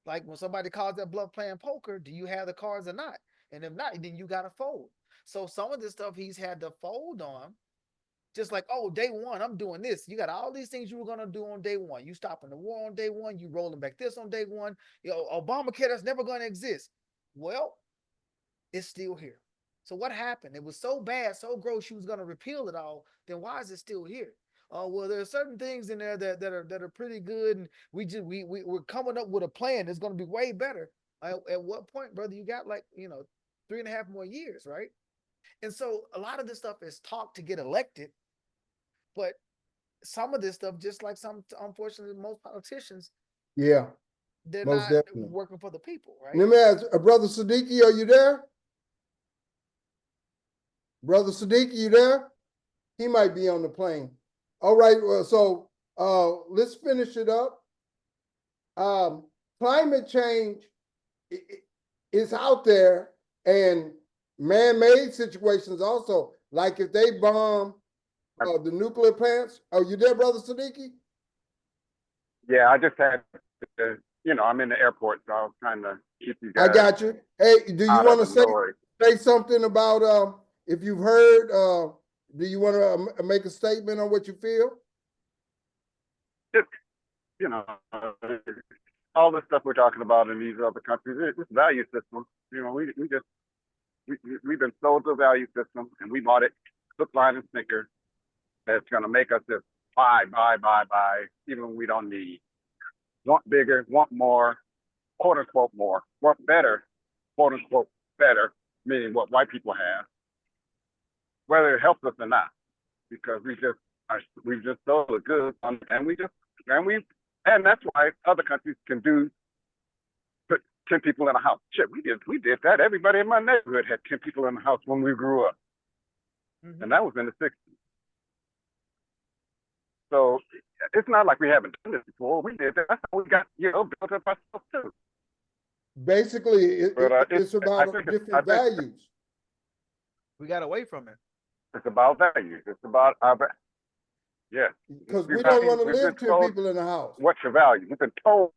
Like when somebody calls that bluff playing poker, do you have the cards or not? And if not, then you gotta fold. So some of this stuff he's had to fold on. Just like, oh, day one, I'm doing this. You got all these things you were gonna do on day one. You stopping the war on day one. You rolling back this on day one. Obamacare, that's never gonna exist. Well, it's still here. So what happened? It was so bad, so gross. She was gonna repeal it all. Then why is it still here? Oh well, there are certain things in there that are pretty good, and we're coming up with a plan that's gonna be way better. At what point, brother? You got like 3.5 more years, right? And so a lot of this stuff is talk to get elected, but some of this stuff, just like some, unfortunately, most politicians, Yeah, they're most not definitely. working for the people, right? Let me ask, Brother Siddiqui, are you there? Brother Siddiqui, you there? He might be on the plane. All right, well, so let's finish it up. Climate change is out there, and man-made situations also. Like if they bomb the nuclear plants. Are you there, Brother Siddiqui? Yeah, I just had to, I'm in the airport, so I was trying to keep you I guys got you. Hey, do you out want of to the noise. say something about if you've heard? Do you want to make a statement on what you feel? Just, all the stuff we're talking about in these other countries, it's value system. We've been sold a value system, and we bought it hook, line, and sinker. That's going to make us just buy, even when we don't need. Want bigger, want more, quote unquote more, want better, quote unquote better, meaning what white people have, whether it helps us or not, because we just sold the goods, and that's why other countries can put 10 people in a house. Shit, we did that. Everybody in my neighborhood had 10 people in the house when we grew up, and that was in the 60s. So it's not like we haven't done this before. We did that. That's how we got, built up ourselves too. Basically, it's about different values. We got away from it. It's about values. It's about yeah. Because we don't want to live 10 people in the house. What's your value? We've been told.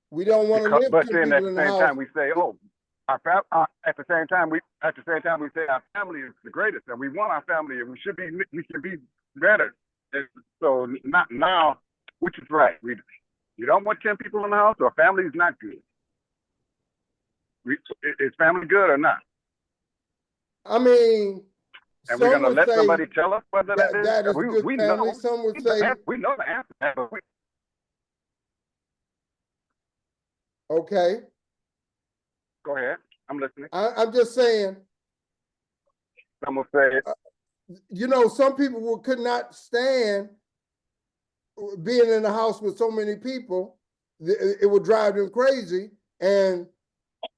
We don't want to live 10 people in the house. But then at the same time, we say, oh, at the same time we say our family is the greatest, and we want our family, and we should be better. And so not now, which is right. You don't want 10 people in the house, or family is not good. Is family good or not? I mean, and we're going to let somebody tell us whether that is good we family. Know, some would say we know the answer. But okay. Go ahead. I'm listening. I'm just saying. I'm gonna say, some people could not stand being in the house with so many people. It would drive them crazy, and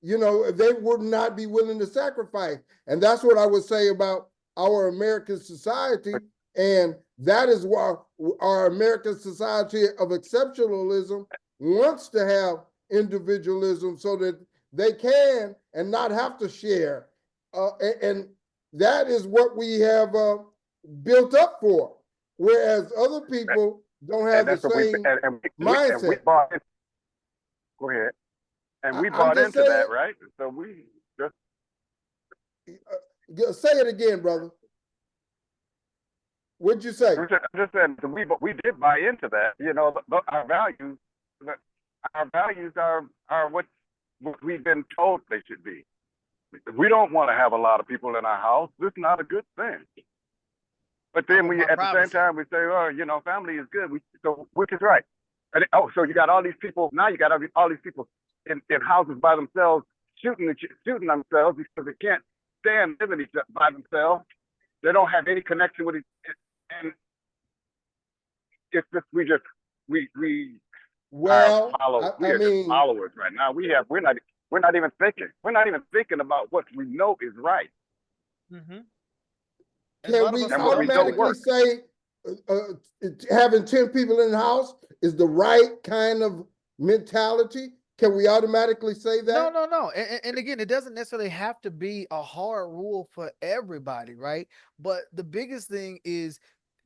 they would not be willing to sacrifice. And that's what I would say about our American society, and that is why our American society of exceptionalism wants to have individualism, so that they can and not have to share. And that is what we have built up for. Whereas other people don't have the same mindset. Go ahead. And we bought into that, right? So we just... Say it again, brother. What'd you say? I'm just saying, we did buy into that. Our values are what we've been told they should be. We don't want to have a lot of people in our house. This is not a good thing. But then at the same time, we say, oh, family is good. Which is right. And so you got all these people, now you got all these people in houses by themselves, shooting themselves because they can't stand living by themselves. They don't have any connection with each other. And it's just, we are just followers right now. We're not even thinking. We're not even thinking about what we know is right. Mm-hmm. Can we automatically say having 10 people in the house is the right kind of mentality? Can we automatically say that? No. And again, it doesn't necessarily have to be a hard rule for everybody, right? But the biggest thing is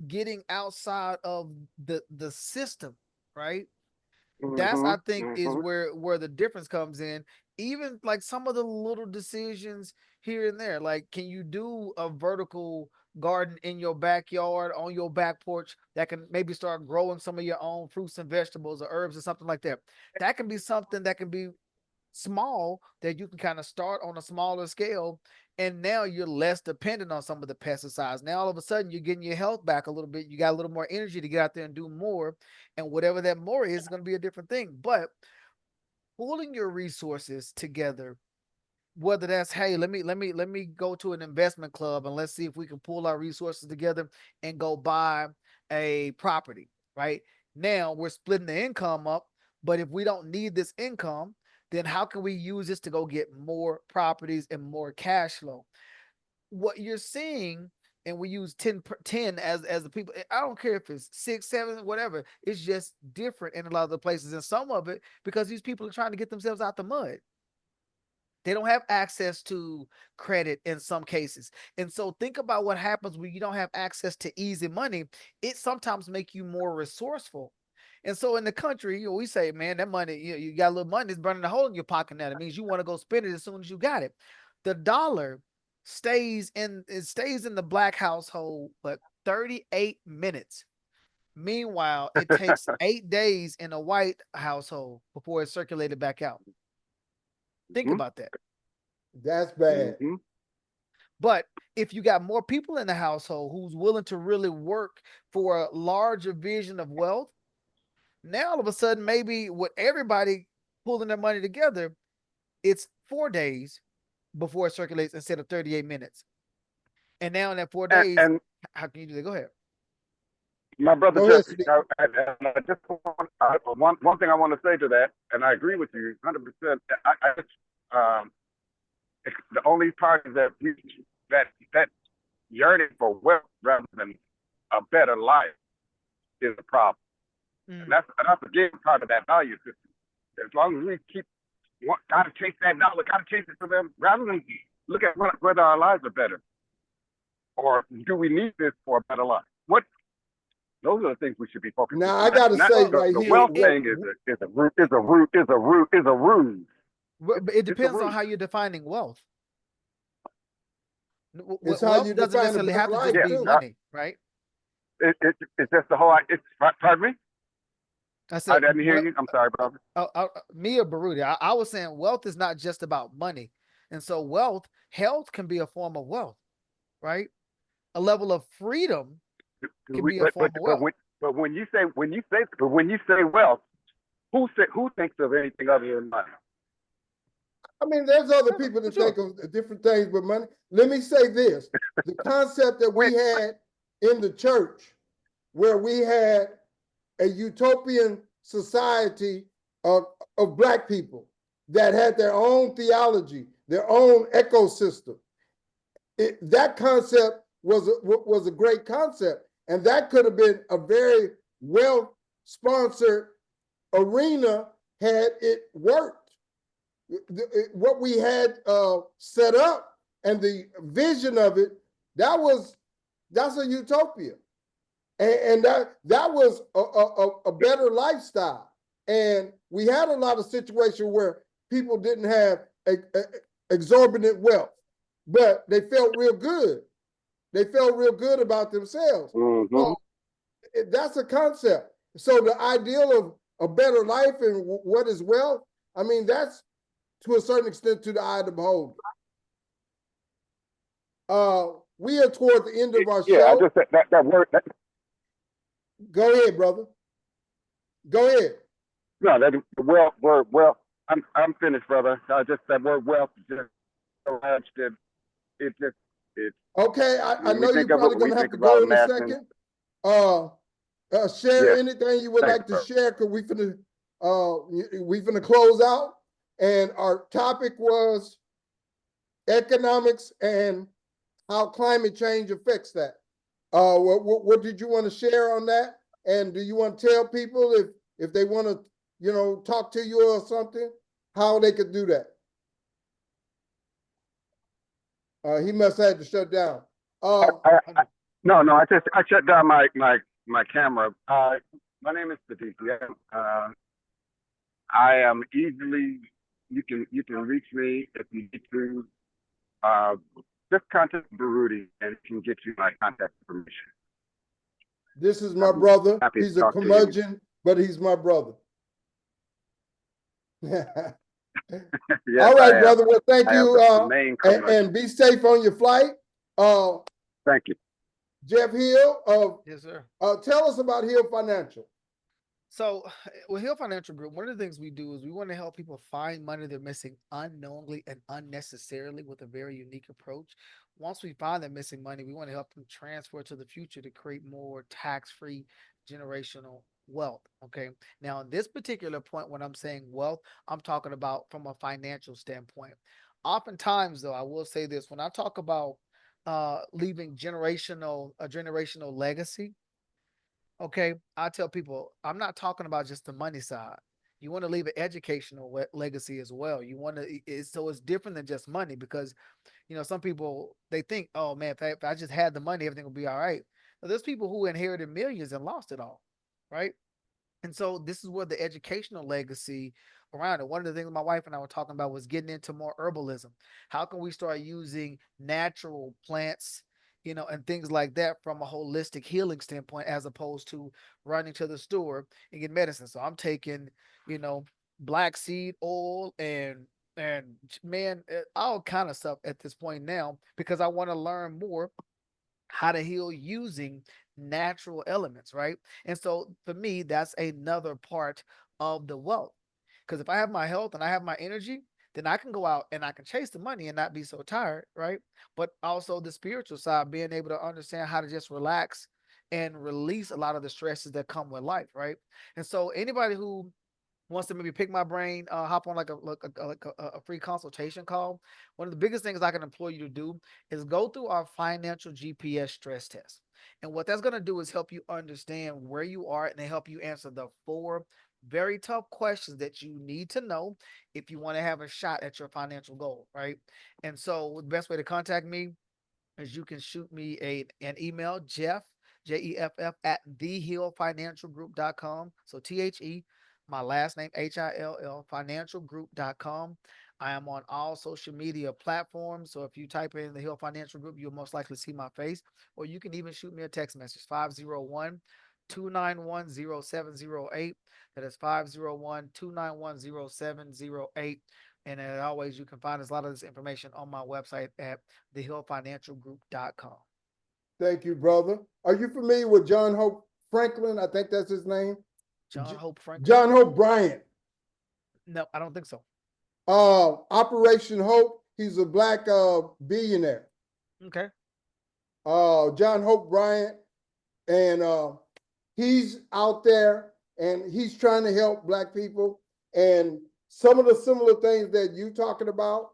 getting outside of the system, right? That's, I think, is where the difference comes in. Even like some of the little decisions here and there, like, can you do a vertical garden in your backyard, on your back porch, that can maybe start growing some of your own fruits and vegetables or herbs or something like that? That can be something that can be small, that you can kind of start on a smaller scale, and now you're less dependent on some of the pesticides. Now all of a sudden you're getting your health back a little bit. You got a little more energy to get out there and do more, and whatever that more is going to be a different thing. But pulling your resources together, whether that's, hey, let me go to an investment club and let's see if we can pull our resources together and go buy a property, right? Now we're splitting the income up, but if we don't need this income, then how can we use this to go get more properties and more cash flow? What you're seeing, and we use 10 as the people, I don't care if it's 6, 7, whatever, it's just different in a lot of the places. And some of it because these people are trying to get themselves out the mud. They don't have access to credit in some cases. And so think about what happens when you don't have access to easy money. It sometimes make you more resourceful. And so in the country, we say, man, that money, you got a little money, it's burning a hole in your pocket now. It means you want to go spend it as soon as you got it. The dollar stays in the black household, but 38 minutes. Meanwhile, it takes 8 days in a white household before it's circulated back out. Think about that. That's bad. But if you got more people in the household who's willing to really work for a larger vision of wealth, now all of a sudden, maybe with everybody pulling their money together, it's 4 days before it circulates instead of 38 minutes. And now in that 4 days, And how can you do that? Go ahead. my brother Go ahead, Jesse, I just one thing I want to say to that, and I agree with you 100%. The only party that yearning for wealth rather than a better life is a problem. And that's again part of that value system. As long as we keep gotta chase that dollar, gotta chase it for them, rather than look at whether our lives are better, or do we need this for a better life? Those are the things we should be focusing on. Now I gotta say right the here, wealth thing is a ruse. But it depends on how you're defining wealth. It's how Wealth you doesn't define a necessarily better have to life just be too. money, right? It's just the whole. Pardon me. I said, I didn't hear you. I'm sorry, brother. Me or Baruti, I was saying wealth is not just about money. And so health can be a form of wealth, right? A level of freedom can be a form of wealth. But when you say wealth, who thinks of anything other than money? I mean, there's other people that think of different things with money. Let me say this. The concept that we had in the church, where we had a utopian society of Black people that had their own theology, their own ecosystem. That concept was a great concept. And that could have been a very well-sponsored arena had it worked. What we had set up and the vision of it, that's a utopia. And that was a better lifestyle. And we had a lot of situations where people didn't have exorbitant wealth, but they felt real good. They felt real good about themselves. Well, that's a concept. So the ideal of a better life and what is wealth, I mean, that's to a certain extent to the eye of the beholder. We are toward the end of our show. Yeah, I just said that word. Go ahead, brother. Go ahead. No, that word wealth. I'm finished, brother. Just that word wealth just so much that it just okay. I know you're probably going to have to go in a second. Share anything you would like to share, because we finna close out. And our topic was economics and how climate change affects that. What did you want to share on that? And do you want to tell people if they want to, talk to you or something, how they could do that? He must have had to shut down. No. I shut down my camera. My name is Sadiki. I am easily. You can reach me if you need to. Just contact Baruti and it can get you my contact information. This is my brother. He's a curmudgeon, but he's my brother. Yes, all right, brother. Well, thank you. And be safe on your flight. Thank you. Jeff Hill. Yes, sir. Tell us about Hill Financial. So with Hill Financial Group, one of the things we do is we want to help people find money they're missing unknowingly and unnecessarily with a very unique approach. Once we find that missing money, we want to help them transfer to the future to create more tax-free generational wealth. Okay. Now, in this particular point, when I'm saying wealth, I'm talking about from a financial standpoint. Oftentimes, though, I will say this: when I talk about leaving generational legacy, okay, I tell people I'm not talking about just the money side. You want to leave an educational legacy as well. You want to, so it's different than just money because some people they think, oh man, if I just had the money, everything will be all right. But there's people who inherited millions and lost it all, right? And so this is where the educational legacy around it. One of the things my wife and I were talking about was getting into more herbalism. How can we start using natural plants, and things like that from a holistic healing standpoint, as opposed to running to the store and get medicine. So I'm taking, you know, black seed oil and man, all kind of stuff at this point now because I want to learn more how to heal using natural elements, right? And so for me, that's another part of the wealth. Because if I have my health and I have my energy, then I can go out and I can chase the money and not be so tired, right? But also the spiritual side, being able to understand how to just relax and release a lot of the stresses that come with life, right? And so anybody who wants to maybe pick my brain, hop on like a free consultation call. One of the biggest things I can employ you to do is go through our financial GPS stress test. And what that's going to do is help you understand where you are and help you answer the four very tough questions that you need to know if you want to have a shot at your financial goal, right? And so the best way to contact me is you can shoot me an email, Jeff, Jeff at thehillfinancialgroup.com. So my last name, Hill, financialgroup.com. I am on all social media platforms. So if you type in the Hill Financial Group, you'll most likely see my face. Or you can even shoot me a text message, 501-291-0708. That is 501-291-0708. And as always, you can find a lot of this information on my website at thehillfinancialgroup.com. Thank you, brother. Are you familiar with John Hope Franklin? I think that's his name. John Hope Franklin? John Hope Bryant. No, I don't think so. Operation Hope. He's a black billionaire. Okay. John Hope Bryant, and he's out there and he's trying to help black people. And some of the similar things that you talking about,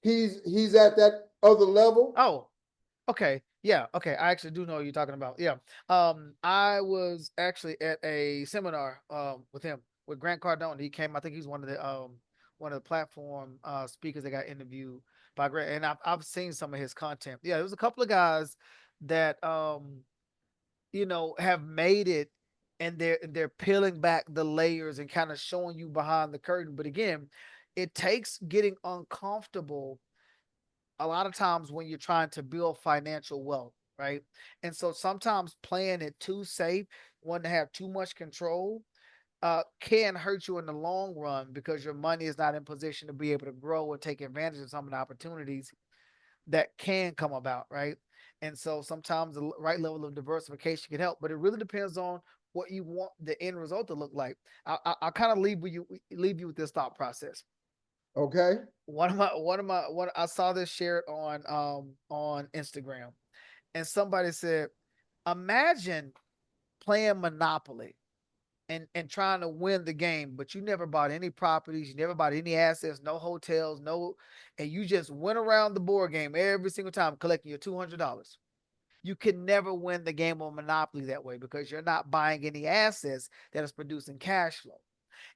he's at that other level. Oh, okay. Yeah. Okay. I actually do know what you're talking about. Yeah. I was actually at a seminar with him with Grant Cardone. He came. I think he's one of the platform speakers that got interviewed by Grant, and I've seen some of his content. Yeah, there was a couple of guys that have made it, and they're peeling back the layers and kind of showing you behind the curtain. But again, it takes getting uncomfortable a lot of times when you're trying to build financial wealth, right? And so sometimes playing it too safe, wanting to have too much control, can hurt you in the long run because your money is not in position to be able to grow and take advantage of some of the opportunities that can come about, right? And so sometimes the right level of diversification can help, but it really depends on what you want the end result to look like. I'll kind of leave you with this thought process. Okay. One I saw this shared on Instagram, and somebody said, imagine playing Monopoly and trying to win the game, but you never bought any properties, you never bought any assets, no hotels, and you just went around the board game every single time collecting your $200. You can never win the game of Monopoly that way because you're not buying any assets that is producing cash flow.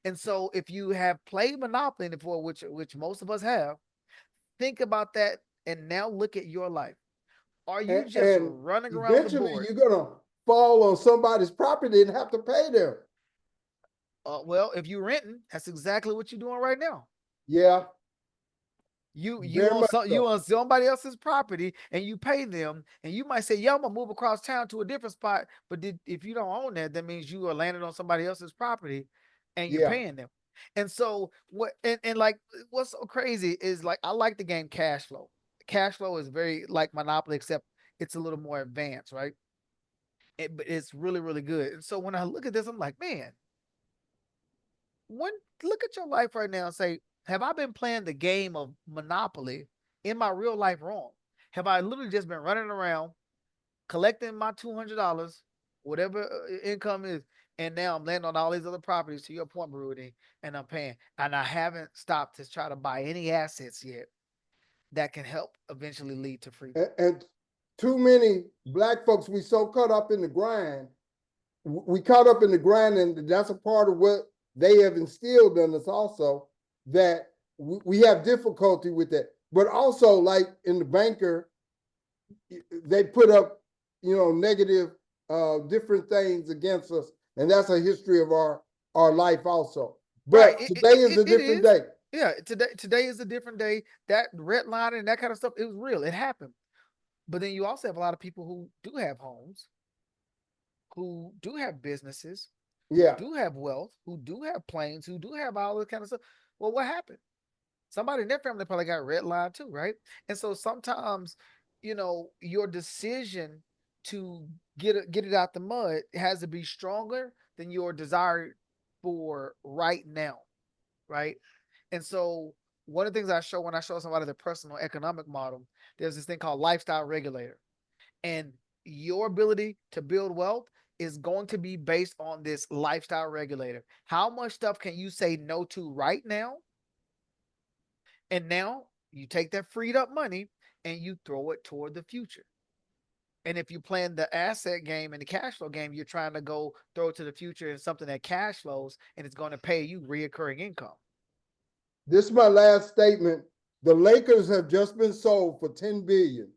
And so if you have played Monopoly before, which most of us have, think about that and now look at your life. Are you just And running around the eventually board? you're gonna fall on somebody's property and have to pay them. Well, if you're renting, that's exactly what you're doing right now. Yeah. You on somebody else's property and you pay them, and you might say, "Yeah, I'm gonna move across town to a different spot." But if you don't own that means you are landing on somebody else's property, and you're paying them. And so and like what's so crazy is like I like the game Cash Flow. Cash Flow is very like Monopoly, except it's a little more advanced, right? But it's really really good. And so when I look at this, I'm like, man, when look at your life right now and say, have I been playing the game of Monopoly in my real life wrong? Have I literally just been running around collecting my $200, whatever income is, And now I'm landing on all these other properties, to your point, Rudy, and I'm paying. And I haven't stopped to try to buy any assets yet that can help eventually lead to freedom. And too many black folks, we so caught up in the grind. We caught up in the grind, and that's a part of what they have instilled in us also, that we have difficulty with that. But also, like in the banker, they put up, negative different things against us, and that's a history of our life also. Right. But today is a different day. Yeah, today is a different day. That redlining and that kind of stuff, it was real. It happened. But then you also have a lot of people who do have homes, who do have businesses, who Yeah. do have wealth, who do have planes, who do have all this kind of stuff. Well, what happened? Somebody in their family probably got redlined too, right? And so sometimes, your decision to get it out the mud has to be stronger than your desire for right now, right? And so one of the things I show when I show somebody the personal economic model, there's this thing called lifestyle regulator. And your ability to build wealth is going to be based on this lifestyle regulator. How much stuff can you say no to right now? And now you take that freed up money and you throw it toward the future. And if you plan the asset game and the cash flow game, you're trying to go throw it to the future in something that cash flows and it's going to pay you reoccurring income. This is my last statement. The Lakers have just been sold for $10 billion.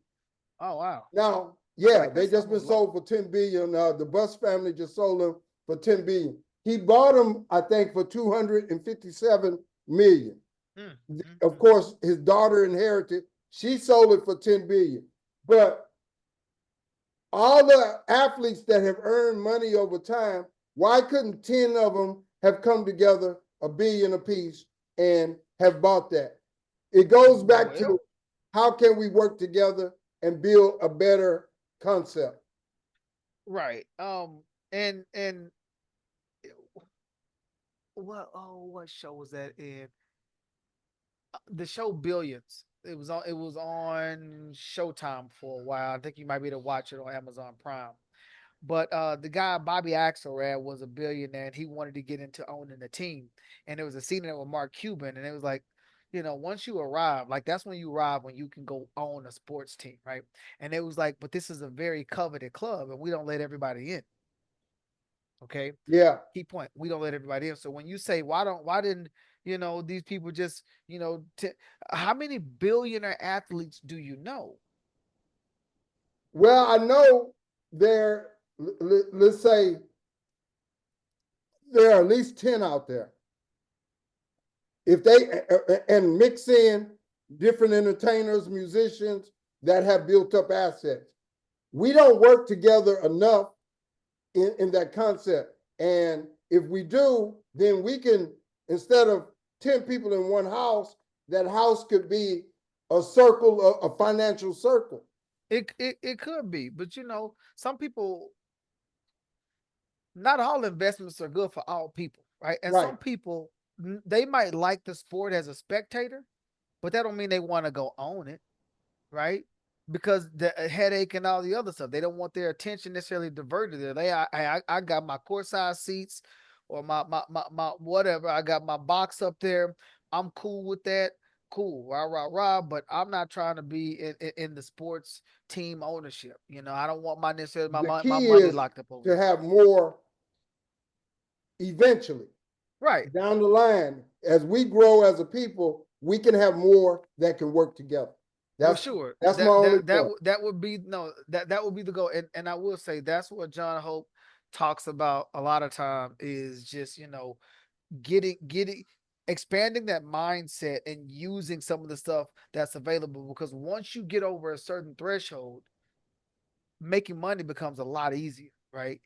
Oh, wow. Now, yeah, like they just been sold for $10 billion. The Buss family just sold them for $10 billion. He bought them, I think, for $257 million. Of course, his daughter inherited. She sold it for $10 billion. But all the athletes that have earned money over time, why couldn't 10 of them have come together $1 billion apiece and have bought that? It goes back to how can we work together and build a better concept. Right. And what show was that in? The show Billions. It was on Showtime for a while. I think you might be able to watch it on Amazon Prime. But the guy Bobby Axelrod was a billionaire and he wanted to get into owning a team. And there was a scene in it with Mark Cuban, and it was like, once you arrive, like that's when you arrive when you can go own a sports team, right? And it was like, but this is a very coveted club, and we don't let everybody in. Okay. Yeah. Key point. We don't let everybody in. So when you say, why didn't, these people just, how many billionaire athletes do you know? Well, I know let's say there are at least 10 out there. If they, and mix in different entertainers, musicians that have built up assets. We don't work together enough in that concept. And if we do, then we can, instead of 10 people in one house, that house could be a circle, a financial circle. It could be, but some people, not all investments are good for all people, right? And some people, they might like the sport as a spectator, but that don't mean they want to go own it, right? Because the headache and all the other stuff, they don't want their attention necessarily diverted there. I got my courtside seats or my whatever. I got my box up there. I'm cool with that. Cool, rah. But I'm not trying to be in the sports team ownership. I don't want my money locked up over to have more eventually. Right. Down the line, as we grow as a people, we can have more that can work together. That's sure. That's my only that would be that would be the goal. And I will say that's what John Hope talks about a lot of time is just, getting expanding that mindset and using some of the stuff that's available, because once you get over a certain threshold, making money becomes a lot easier, right?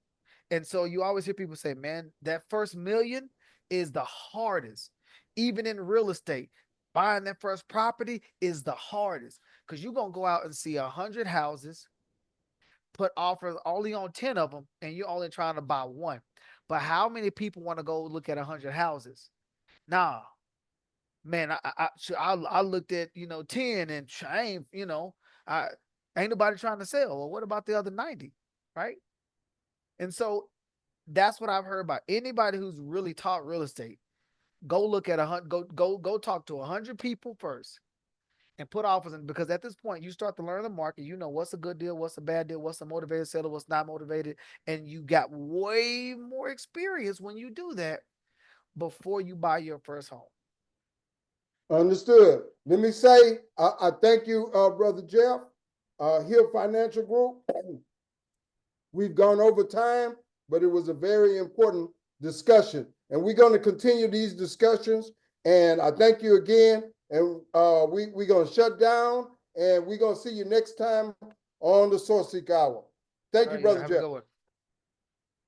And so you always hear people say, man, that first million is the hardest. Even in real estate, buying that first property is the hardest, because you're going to go out and see 100 houses, put offers only on 10 of them, and you're only trying to buy one. But how many people want to go look at 100 houses? Nah, man, I looked at, 10 and I ain't, I ain't nobody trying to sell. Well, what about the other 90? Right. And so That's what I've heard about anybody who's really taught real estate. Go look at go talk to 100 people first and put offers in, because at this point you start to learn the market. You know what's a good deal, what's a bad deal, what's a motivated seller, what's not motivated, and you got way more experience when you do that before you buy your first home. Understood. Let me say, I thank you, Brother Jeff, Hill Financial Group. We've gone over time, but it was a very important discussion. And we're going to continue these discussions. And I thank you again. And we're going to shut down, and we're going to see you next time on the Sourceseeker Hour. Thank you, Brother Have Jeff. a good one.